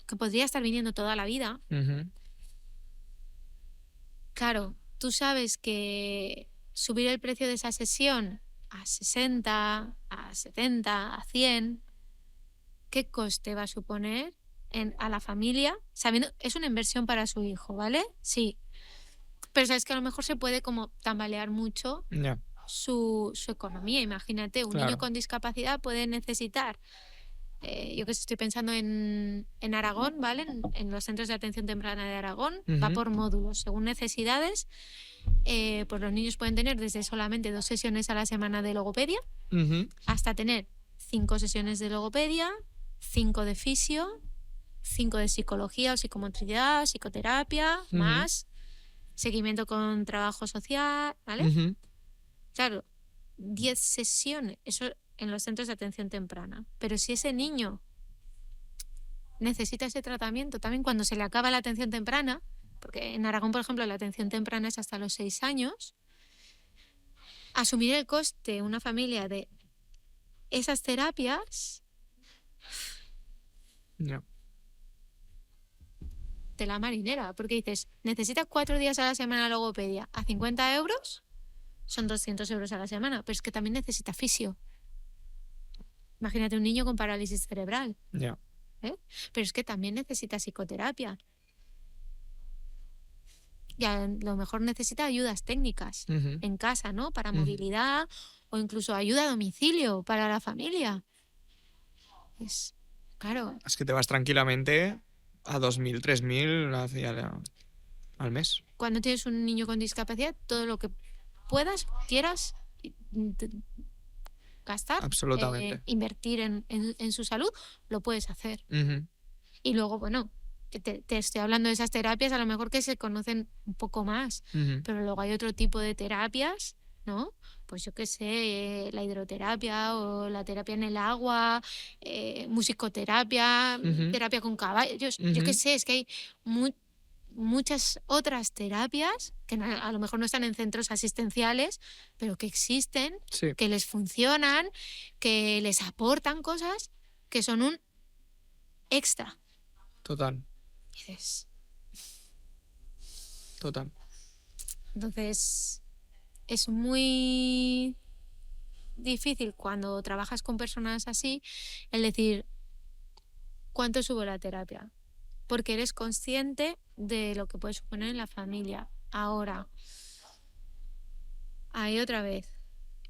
que podría estar viniendo toda la vida, claro, tú sabes que subir el precio de esa sesión a 60, a 70, a 100, ¿qué coste va a suponer a la familia? Sabiendo, es una inversión para su hijo, ¿vale? Sí. Pero sabes que a lo mejor se puede como tambalear mucho su economía. Imagínate, un niño con discapacidad puede necesitar, yo que sé, estoy pensando en Aragón, ¿vale? En los centros de atención temprana de Aragón, va por módulos, según necesidades. Pues los niños pueden tener desde solamente 2 sesiones a la semana de logopedia hasta tener 5 sesiones de logopedia, 5 de fisio, 5 de psicología o psicomotricidad, psicoterapia, más seguimiento con trabajo social, ¿vale? Claro, 10 sesiones, eso en los centros de atención temprana. Pero si ese niño necesita ese tratamiento también cuando se le acaba la atención temprana, porque en Aragón, por ejemplo, la atención temprana es hasta los 6 años, asumir el coste una familia de esas terapias de la marinera, porque dices, necesitas 4 días a la semana logopedia a 50 euros, son 200 euros a la semana, pero es que también necesita fisio. Imagínate un niño con parálisis cerebral. Pero es que también necesita psicoterapia. Y a lo mejor necesita ayudas técnicas en casa, ¿no? Para movilidad o incluso ayuda a domicilio para la familia. Claro. Es que te vas tranquilamente a 2.000, 3.000 al mes. Cuando tienes un niño con discapacidad, todo lo que puedas, quieras gastar, invertir en su salud, lo puedes hacer. Y luego, bueno, te estoy hablando de esas terapias a lo mejor que se conocen un poco más, pero luego hay otro tipo de terapias, ¿no? Pues yo qué sé, la hidroterapia o la terapia en el agua, musicoterapia, terapia con caballos, yo qué sé, es que hay muchas otras terapias que a lo mejor no están en centros asistenciales, pero que existen, que les funcionan, que les aportan cosas que son un extra. Total. Dices. Total. Entonces, es muy difícil cuando trabajas con personas así el decir cuánto subo la terapia, porque eres consciente de lo que puede suponer en la familia. Ahora, ahí otra vez,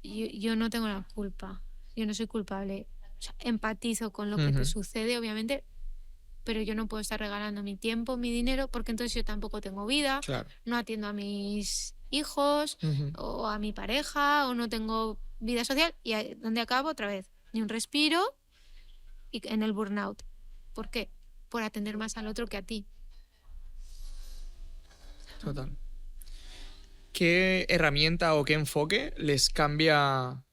yo no tengo la culpa, yo no soy culpable. O sea, empatizo con lo que te sucede, obviamente, pero yo no puedo estar regalando mi tiempo, mi dinero, porque entonces yo tampoco tengo vida, no atiendo a mis hijos o a mi pareja, o no tengo vida social, y ¿dónde acabo? Otra vez, ni un respiro y en el burnout. ¿Por qué? Por atender más al otro que a ti. Total. ¿Qué herramienta o qué enfoque les cambia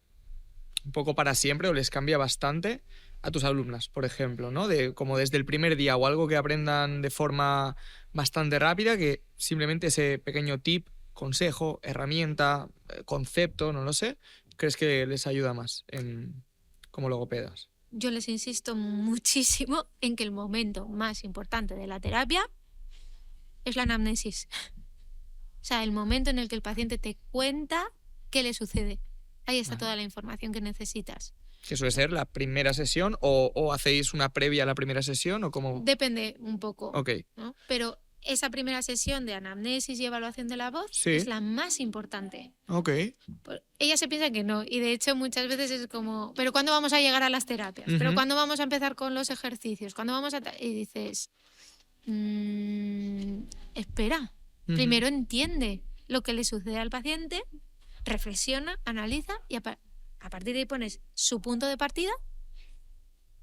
un poco para siempre o les cambia bastante a tus alumnas, por ejemplo, ¿no? Como desde el primer día o algo que aprendan de forma bastante rápida, que simplemente ese pequeño tip, consejo, herramienta, concepto, no lo sé, ¿crees que les ayuda más como logopedas? Yo les insisto muchísimo en que el momento más importante de la terapia es la anamnesis. O sea, el momento en el que el paciente te cuenta qué le sucede. Ahí está toda la información que necesitas. ¿Que suele ser la primera sesión o hacéis una previa a la primera sesión o cómo? Depende un poco. Ok. ¿No? Pero esa primera sesión de anamnesis y evaluación de la voz Sí. es la más importante. Ok. Ella se piensa que no, y de hecho muchas veces es como, ¿pero cuándo vamos a llegar a las terapias? ¿Pero Ujú. cuándo vamos a empezar con los ejercicios? ¿Cuándo vamos a...? Y dices, espera, Ujú. primero entiende lo que le sucede al paciente, reflexiona, analiza y a partir de ahí pones su punto de partida,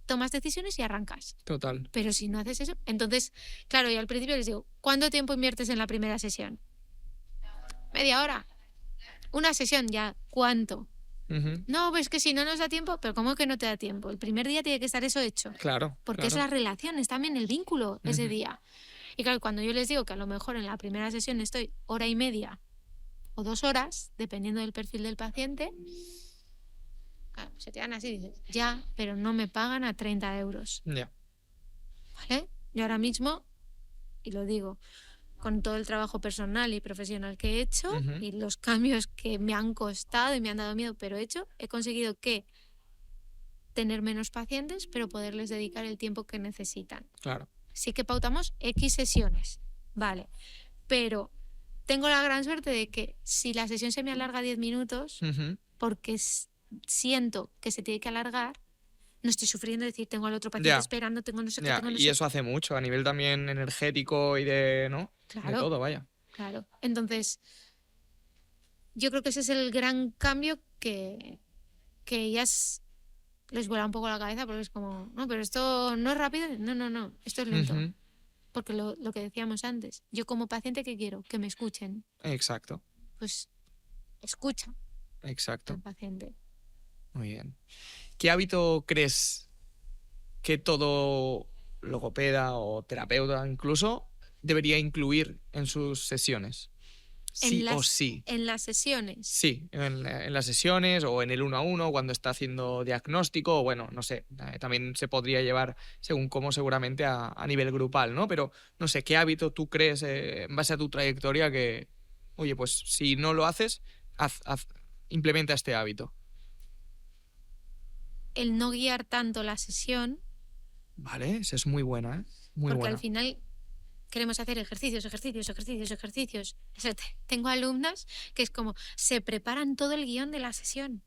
tomas decisiones y arrancas. Total. Pero si no haces eso, entonces, claro, yo al principio les digo, ¿cuánto tiempo inviertes en la primera sesión? ¿Media hora? Una sesión ya, ¿cuánto? Ujú. No, pues que si no nos da tiempo, pero ¿cómo que no te da tiempo? El primer día tiene que estar eso hecho. Claro. Porque es claro. la relación, es también el vínculo ese Ujú. día. Y claro, cuando yo les digo que a lo mejor en la primera sesión estoy 1 hora y media o 2 horas, dependiendo del perfil del paciente, claro, se te dan así y dices, ya, pero no me pagan a 30 euros. Ya. ¿Vale? Yo ahora mismo, y lo digo, con todo el trabajo personal y profesional que he hecho Ujú. y los cambios que me han costado y me han dado miedo, pero he conseguido que tener menos pacientes, pero poderles dedicar el tiempo que necesitan. Claro. Sí que pautamos X sesiones, vale, pero tengo la gran suerte de que si la sesión se me alarga 10 minutos, Ujú. porque siento que se tiene que alargar, no estoy sufriendo, decir, tengo al otro paciente Ya. esperando, tengo no sé qué, Ya. tengo no Y sé. eso hace mucho a nivel también energético y de, ¿no? De Claro, todo, vaya. claro. Entonces, yo creo que ese es el gran cambio que ellas les vuela un poco la cabeza porque es como, no, pero esto no es rápido. No, esto es lento. Ujú. Porque lo que decíamos antes, yo como paciente, ¿qué quiero? Que me escuchen. Exacto. Pues escucha Exacto. al paciente. Muy bien. ¿Qué hábito crees que todo logopeda o terapeuta incluso debería incluir en sus sesiones? Sí o sí. En las sesiones. Sí, en las sesiones o en el 1-a-1 cuando está haciendo diagnóstico, o bueno, no sé, también se podría llevar según cómo seguramente a nivel grupal, ¿no? Pero no sé, ¿qué hábito tú crees en base a tu trayectoria que, oye, pues si no lo haces, implementa este hábito? El no guiar tanto la sesión, Vale, esa es muy buena, ¿eh? Muy porque buena. al final queremos hacer ejercicios. O sea, tengo alumnas que es como, se preparan todo el guión de la sesión.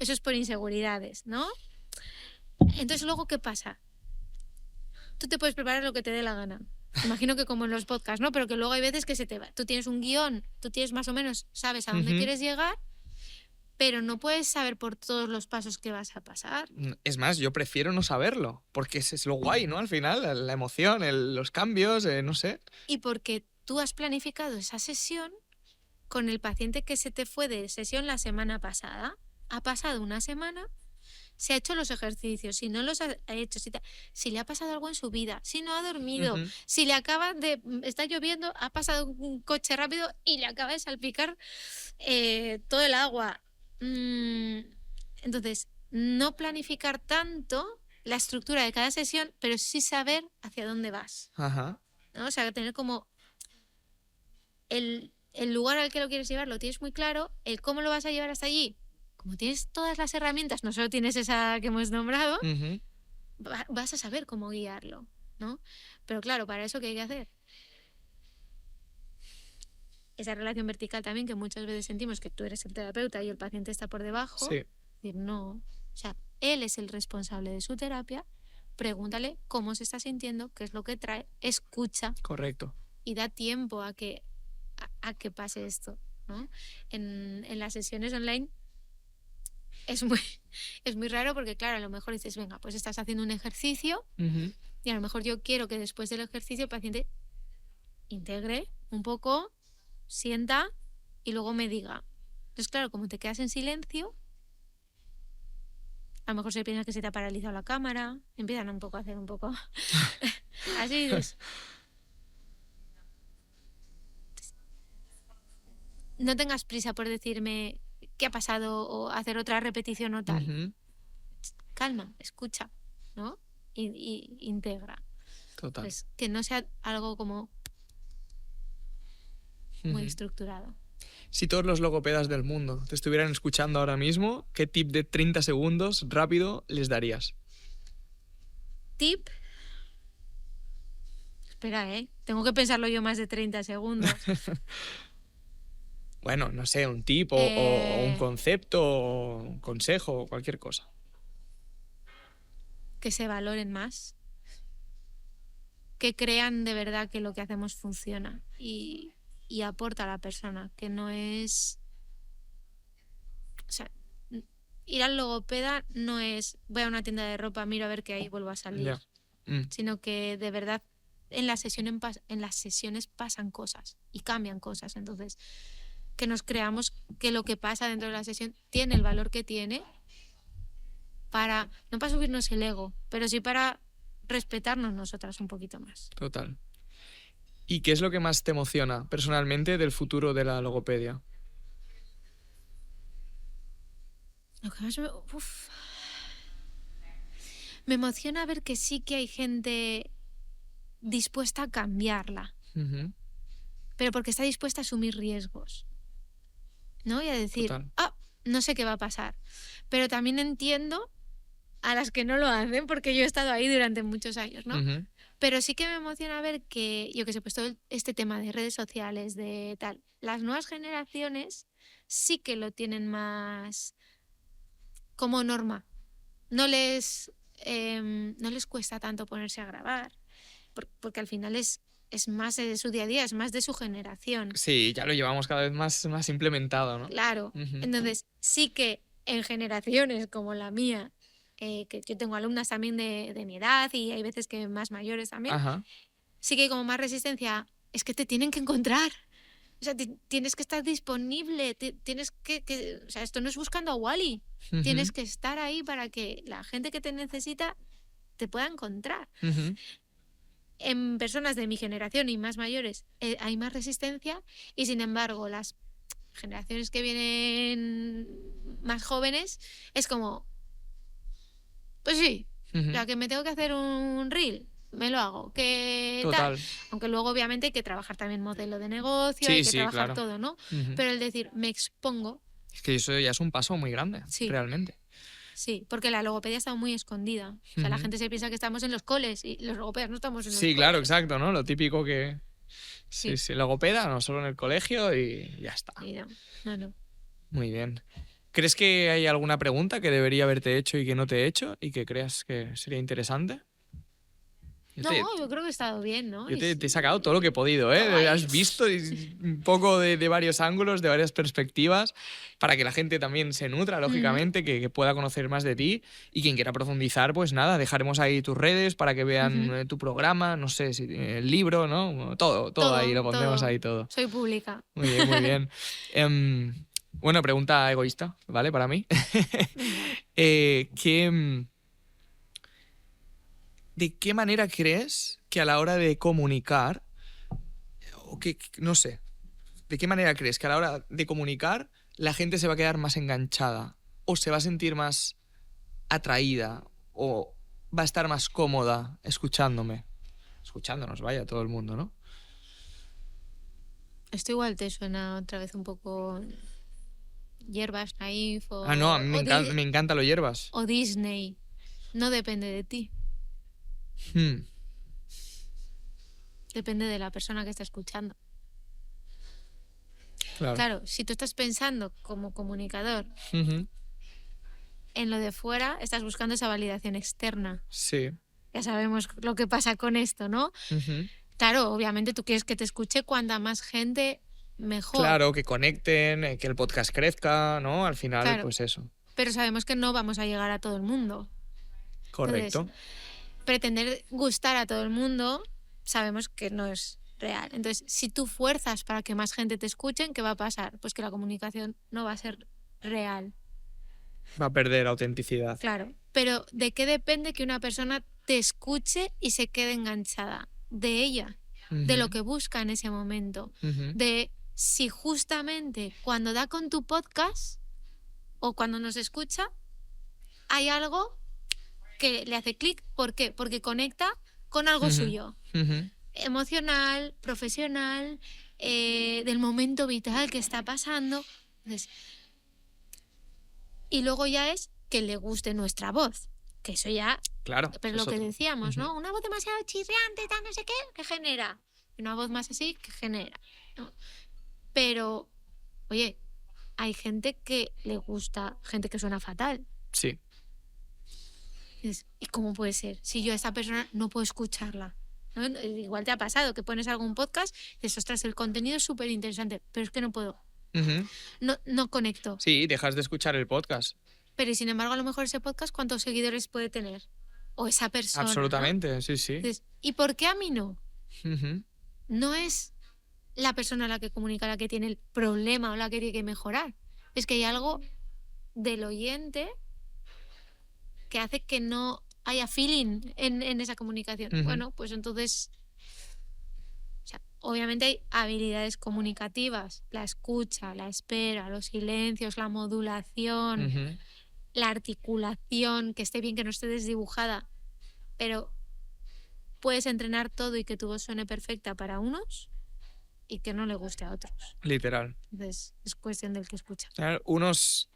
Eso es por inseguridades, ¿no? Entonces, luego, ¿qué pasa? Tú te puedes preparar lo que te dé la gana. Imagino que como en los podcasts, ¿no? Pero que luego hay veces que se te va. Tú tienes un guión, tú tienes más o menos, sabes a dónde Ujú. quieres llegar, pero no puedes saber por todos los pasos que vas a pasar. Es más, yo prefiero no saberlo, porque es lo guay, ¿no? Al final, la emoción, los cambios, no sé. Y porque tú has planificado esa sesión con el paciente que se te fue de sesión la semana pasada. Ha pasado una semana, se ha hecho los ejercicios, si no los ha hecho, si le ha pasado algo en su vida, si no ha dormido, Ujú. si le acaba de... Está lloviendo, ha pasado un coche rápido y le acaba de salpicar todo el agua. Entonces, no planificar tanto la estructura de cada sesión, pero sí saber hacia dónde vas, Ajá. ¿no? O sea, tener como el lugar al que lo quieres llevar, lo tienes muy claro, el cómo lo vas a llevar hasta allí. Como tienes todas las herramientas, no solo tienes esa que hemos nombrado, Ujú. vas a saber cómo guiarlo, ¿no? Pero claro, para eso, ¿qué hay que hacer? Esa relación vertical también que muchas veces sentimos que tú eres el terapeuta y el paciente está por debajo. Sí. Decir, no, o sea, él es el responsable de su terapia, pregúntale cómo se está sintiendo, qué es lo que trae, escucha Correcto. y da tiempo a que pase esto, ¿no? En las sesiones online es muy raro porque, claro, a lo mejor dices, venga, pues estás haciendo un ejercicio Ujú. y a lo mejor yo quiero que después del ejercicio el paciente integre un poco, sienta y luego me diga. Entonces, claro, como te quedas en silencio, a lo mejor se piensa que se te ha paralizado la cámara, empiezan un poco a hacer un poco así dices. No tengas prisa por decirme qué ha pasado o hacer otra repetición o tal. Ujú. Calma, escucha, ¿no? Y integra. Total. Pues que no sea algo como muy Ujú. estructurado. Si todos los logopedas del mundo te estuvieran escuchando ahora mismo, ¿qué tip de 30 segundos rápido les darías? Tip. Espera, tengo que pensarlo yo más de 30 segundos. Bueno, no sé, un tip o un concepto o un consejo o cualquier cosa. Que se valoren más. Que crean de verdad que lo que hacemos funciona y aporta a la persona, que no es... O sea, ir al logopeda no es voy a una tienda de ropa, miro a ver qué hay y vuelvo a salir. Ya. Sino que de verdad en las sesiones pasan cosas y cambian cosas. Entonces, que nos creamos que lo que pasa dentro de la sesión tiene el valor que tiene no para subirnos el ego, pero sí para respetarnos nosotras un poquito más. Total. ¿Y qué es lo que más te emociona personalmente del futuro de la logopedia? Lo que más me emociona ver que sí que hay gente dispuesta a cambiarla, pero porque está dispuesta a asumir riesgos, ¿no? Y a decir, no sé qué va a pasar. Pero también entiendo a las que no lo hacen, porque yo he estado ahí durante muchos años, ¿no? Pero sí que me emociona ver que, yo que sé, pues todo este tema de redes sociales, de tal, las nuevas generaciones sí que lo tienen más como norma. No les cuesta tanto ponerse a grabar, porque al final es más de su día a día, es más de su generación. Sí, ya lo llevamos cada vez más implementado, ¿no? Claro. Entonces, sí que en generaciones como la mía, que yo tengo alumnas también de mi edad y hay veces que más mayores también, sí que hay como más resistencia. Es que te tienen que encontrar. O sea, tienes que estar disponible, tienes que... O sea, esto no es buscando a Wally. Tienes que estar ahí para que la gente que te necesita te pueda encontrar. En personas de mi generación y más mayores hay más resistencia y, sin embargo, las generaciones que vienen más jóvenes es como, pues sí, ya que me tengo que hacer un reel, me lo hago. Total. Tal. Aunque luego obviamente hay que trabajar también modelo de negocio, hay que trabajar todo, ¿no? Pero el decir, me expongo. Es que eso ya es un paso muy grande, realmente. Sí, porque la logopedia ha estado muy escondida. O sea, la gente se piensa que estamos en los coles y los logopedas no estamos en los coles. Sí, claro, exacto, ¿no? Lo típico que... Sí, logopeda, no solo en el colegio y ya está. No. Muy bien. ¿Crees que hay alguna pregunta que debería haberte hecho y que no te he hecho y que creas que sería interesante? Yo creo que he estado bien, ¿no? Yo te he sacado todo lo que he podido, ¿eh? Has visto un poco de varios ángulos, de varias perspectivas, para que la gente también se nutra, lógicamente, que pueda conocer más de ti. Y quien quiera profundizar, pues nada, dejaremos ahí tus redes para que vean tu programa, no sé, si el libro, ¿no? Todo ahí, lo pondremos ahí todo. Soy pública. Muy bien, muy bien. Bueno, pregunta egoísta, ¿vale? Para mí. ¿De qué manera crees que a la hora de comunicar, o que, no sé, de qué manera crees que a la hora de comunicar la gente se va a quedar más enganchada o se va a sentir más atraída o va a estar más cómoda escuchándonos, vaya, todo el mundo, ¿no? Esto igual te suena otra vez un poco Hierbas, Naif o... No, a mí me encanta lo Hierbas. O Disney. No depende de ti. Depende de la persona que está escuchando. Claro, si tú estás pensando como comunicador en lo de fuera, estás buscando esa validación externa. Sí. Ya sabemos lo que pasa con esto, ¿no? Claro, obviamente tú quieres que te escuche cuanta más gente, mejor. Claro, que conecten, que el podcast crezca, ¿no? Al final, pues eso. Pero sabemos que no vamos a llegar a todo el mundo. Correcto. Entonces, pretender gustar a todo el mundo, sabemos que no es real. Entonces, si tú fuerzas para que más gente te escuchen, ¿qué va a pasar? Pues que la comunicación no va a ser real. Va a perder autenticidad. Claro, pero ¿de qué depende que una persona te escuche y se quede enganchada? De ella, de lo que busca en ese momento, de si justamente cuando da con tu podcast o cuando nos escucha hay algo que le hace clic. ¿Por qué? Porque conecta con algo suyo. Emocional, profesional, del momento vital que está pasando. Entonces, y luego ya es que le guste nuestra voz. Que eso ya... Claro. Pero eso lo que es otro. decíamos, ¿no? Una voz demasiado chirriante, tal, no sé qué, ¿qué genera? Y una voz más así, ¿qué genera? ¿No? Pero, oye, hay gente que le gusta, gente que suena fatal. Sí. ¿Y cómo puede ser? Si yo a esta persona no puedo escucharla. ¿No? Igual te ha pasado que pones algún podcast y dices, ostras, el contenido es súper interesante, pero es que no puedo. Ujú. No conecto. Sí, dejas de escuchar el podcast. Pero y sin embargo, a lo mejor ese podcast, ¿cuántos seguidores puede tener? O esa persona. Absolutamente, ¿no? sí, sí. Entonces, ¿y por qué a mí no? Ujú. No es la persona a la que comunica la que tiene el problema o la que tiene que mejorar. Es que hay algo del oyente que hace que no haya feeling en esa comunicación. Ujú. Bueno, pues entonces, o sea, obviamente hay habilidades comunicativas, la escucha, la espera, los silencios, la modulación, Ujú. la articulación, que esté bien, que no esté desdibujada, pero puedes entrenar todo y que tu voz suene perfecta para unos y que no le guste a otros. Literal. Entonces, es cuestión del que escucha. O sea, unos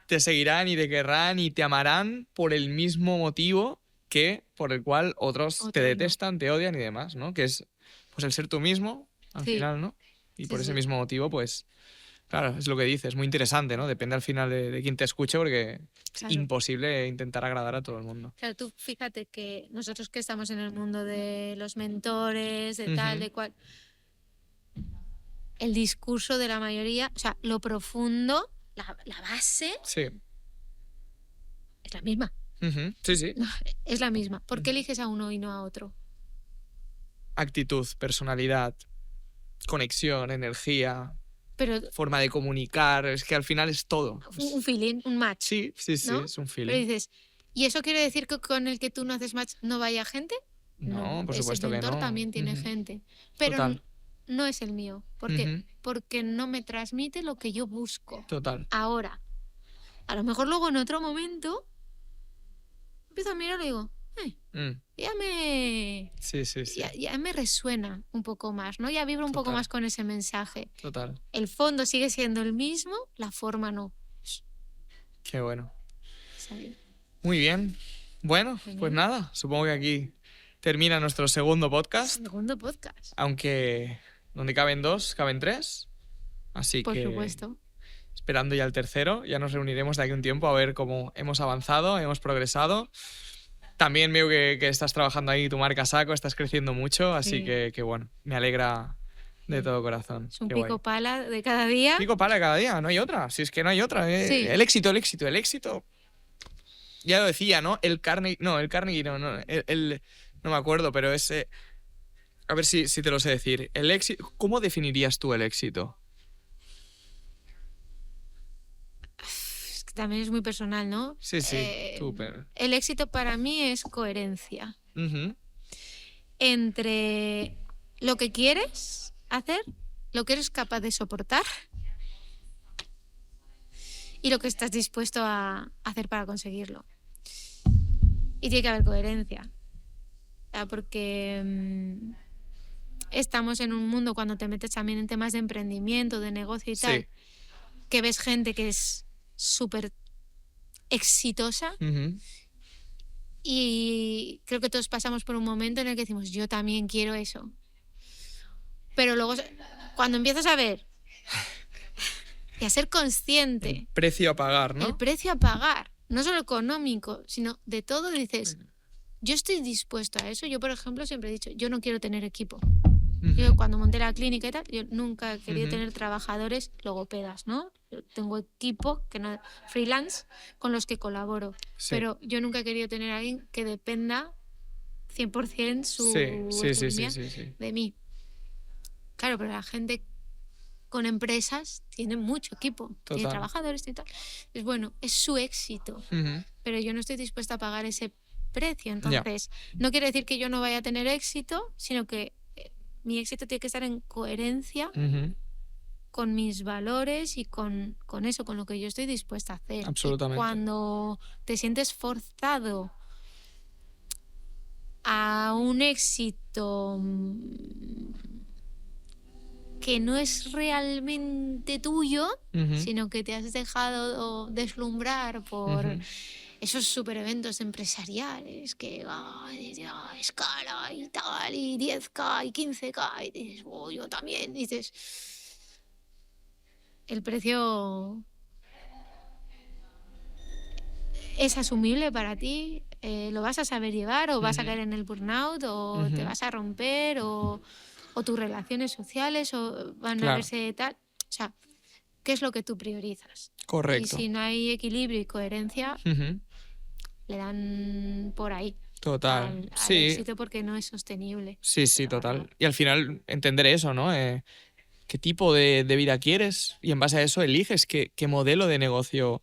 te seguirán y te querrán y te amarán por el mismo motivo que por el cual otros te Otros no. detestan, te odian y demás, ¿no? Que es pues el ser tú mismo, al Sí. final, ¿no? Y Sí, por ese sí. mismo motivo, pues, claro, es lo que dices, muy interesante, ¿no? Depende al final de quién te escuche, porque es Claro. imposible intentar agradar a todo el mundo. Claro, tú fíjate que nosotros que estamos en el mundo de los mentores, de tal, Ujú. de cual, el discurso de la mayoría, o sea, lo profundo, la base Sí. es la misma. Ujú. Sí, sí. Es la misma. ¿Por qué Ujú. eliges a uno y no a otro? Actitud, personalidad, conexión, energía, Pero forma de comunicar, es que al final es todo. un feeling, un match. Sí, sí, sí, ¿no? es un Pero feeling. dices, ¿y eso quiere decir que con el que tú no haces match no vaya gente? No, por ese supuesto que mentor no. también tiene Ujú. gente. Pero Total. no es el mío. ¿Por qué? Ujú. Porque no me transmite lo que yo busco. Total. Ahora, a lo mejor luego en otro momento empiezo a mirar y digo, Mm. ya me, Sí, sí, sí. ya me resuena un poco más, ¿no? Ya vibro un poco Total. más con ese mensaje. Total. El fondo sigue siendo el mismo, la forma no. Qué bueno. ¿Sabes? Muy bien. Bueno, Genial. pues nada, supongo que aquí termina nuestro segundo podcast, Segundo podcast. aunque donde caben dos, caben tres. Así Por que supuesto. esperando ya el tercero, ya nos reuniremos de aquí a un tiempo a ver cómo hemos avanzado, hemos progresado. También veo que estás trabajando ahí tu marca Saco, estás creciendo mucho, así Sí. que bueno, me alegra de Sí. todo corazón. Es un Qué pico guay. pala de cada día. Pico pala cada día, no hay otra. Si es que no hay otra. Sí. El éxito, el éxito, el éxito. Ya lo decía, ¿no? El Carnegie, no, no me acuerdo, pero es... a ver si te lo sé decir. El éxito, ¿cómo definirías tú el éxito? Es que también es muy personal, ¿no? Sí, sí, súper. El éxito para mí es coherencia Ujú. entre lo que quieres hacer, lo que eres capaz de soportar y lo que estás dispuesto a hacer para conseguirlo. Y tiene que haber coherencia. O sea, porque estamos en un mundo, cuando te metes también en temas de emprendimiento, de negocio y tal, Sí. que ves gente que es súper exitosa. Ujú. Y creo que todos pasamos por un momento en el que decimos, yo también quiero eso. Pero luego, cuando empiezas a ver y a ser consciente El precio a pagar, ¿no? el precio a pagar, no solo económico, sino de todo, dices, yo estoy dispuesto a eso. Yo, por ejemplo, siempre he dicho, yo no quiero tener equipo. Ujú. Yo cuando monté la clínica y tal, yo nunca he querido Ujú. tener trabajadores logopedas, ¿no? Yo tengo equipo, freelance, con los que colaboro. Sí. Pero yo nunca he querido tener a alguien que dependa 100% su Sí. autonomía de mí. Claro, pero la gente con empresas tiene mucho equipo, tiene Total. trabajadores y tal. Pues bueno, es su éxito, Ujú. pero yo no estoy dispuesta a pagar ese precio. Entonces, no quiere decir que yo no vaya a tener éxito, sino que mi éxito tiene que estar en coherencia Ujú. con mis valores y con eso, con lo que yo estoy dispuesta a hacer. Absolutamente. Y cuando te sientes forzado a un éxito que no es realmente tuyo, Ujú. sino que te has dejado deslumbrar por Ujú. esos super eventos empresariales que escala y tal, y 10K y 15K, y dices, oh, yo también, dices, el precio es asumible para ti, lo vas a saber llevar o vas a caer en el burnout o te vas a romper o tus relaciones sociales o van a verse tal. O sea, ¿qué es lo que tú priorizas? Correcto. Y si no hay equilibrio y coherencia, le dan por ahí. Total. Al éxito porque no es sostenible. Sí, total. Y al final entender eso, ¿no? ¿Qué tipo de vida quieres? Y en base a eso eliges qué modelo de negocio.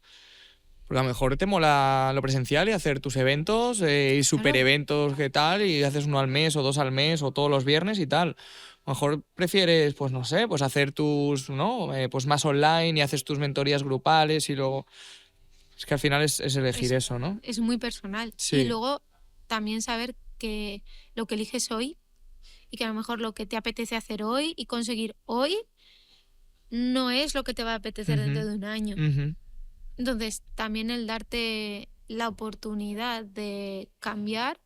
Porque a lo mejor te mola lo presencial y hacer tus eventos y super eventos, ¿qué tal? Y haces uno al mes o 2 al mes o todos los viernes y tal. A lo mejor prefieres, pues no sé, pues hacer tus, ¿no? Pues más online y haces tus mentorías grupales y luego... Es que al final es elegir eso, ¿no? Es muy personal. Sí. Y luego también saber que lo que eliges hoy y que a lo mejor lo que te apetece hacer hoy y conseguir hoy no es lo que te va a apetecer dentro de un año. Entonces, también el darte la oportunidad de cambiar,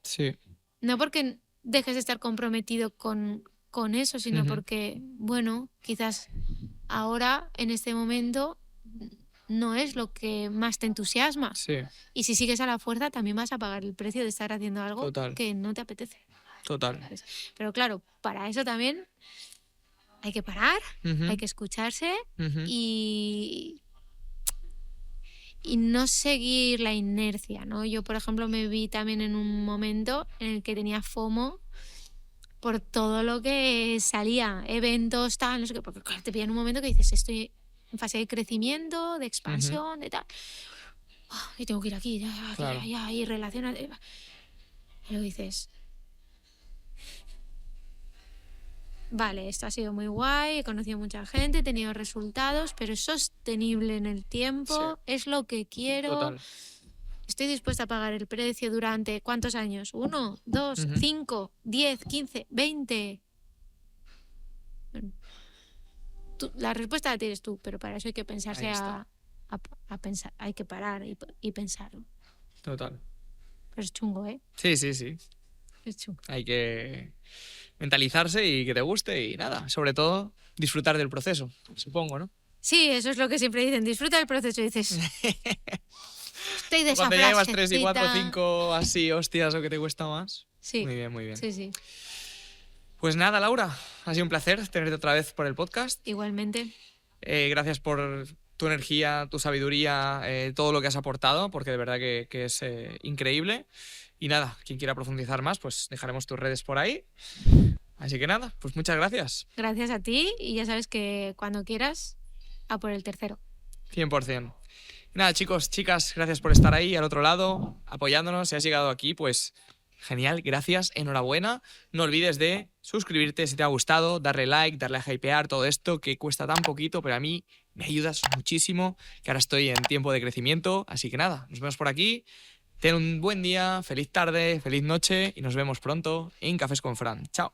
no porque dejes de estar comprometido con eso, sino porque, bueno, quizás ahora, en este momento, no es lo que más te entusiasma. Y si sigues a la fuerza, también vas a pagar el precio de estar haciendo algo que no te apetece. Total. Pero claro, para eso también hay que parar, hay que escucharse y no seguir la inercia, ¿no? Yo, por ejemplo, me vi también en un momento en el que tenía FOMO por todo lo que salía, eventos, tal, no sé qué, porque claro, te pilla en un momento que dices, estoy en fase de crecimiento, de expansión, de tal, y tengo que ir aquí, ya, y relacionate. Y luego dices, vale, esto ha sido muy guay, he conocido mucha gente, he tenido resultados, pero es sostenible en el tiempo, es lo que quiero. Total. Estoy dispuesta a pagar el precio durante ¿cuántos años? 1, 2, 5, 10, 15, 20. Bueno, la respuesta la tienes tú, pero para eso hay que pensarse a pensar, hay que parar y pensarlo. Total. Pero es chungo, ¿eh? Sí. Es chungo. Hay que mentalizarse y que te guste y nada, sobre todo disfrutar del proceso, supongo, ¿no? Sí, eso es lo que siempre dicen, disfruta del proceso y dices... Estoy de esa Cuando ya llevas frasecita. 3 y 4 o 5 así hostias o que te cuesta más. Sí. Muy bien. Sí. Pues nada, Laura, ha sido un placer tenerte otra vez por el podcast. Igualmente. Gracias por tu energía, tu sabiduría, todo lo que has aportado, porque de verdad que es increíble. Y nada, quien quiera profundizar más, pues dejaremos tus redes por ahí. Así que nada, pues muchas gracias. Gracias a ti y ya sabes que cuando quieras, a por el tercero. 100%. Nada, chicos, chicas, gracias por estar ahí al otro lado, apoyándonos. Si has llegado aquí, pues genial, gracias, enhorabuena. No olvides de suscribirte si te ha gustado, darle like, darle a hypear, todo esto que cuesta tan poquito, pero a mí me ayudas muchísimo, que ahora estoy en tiempo de crecimiento. Así que nada, nos vemos por aquí. Ten un buen día, feliz tarde, feliz noche y nos vemos pronto en Cafés con Fran. Chao.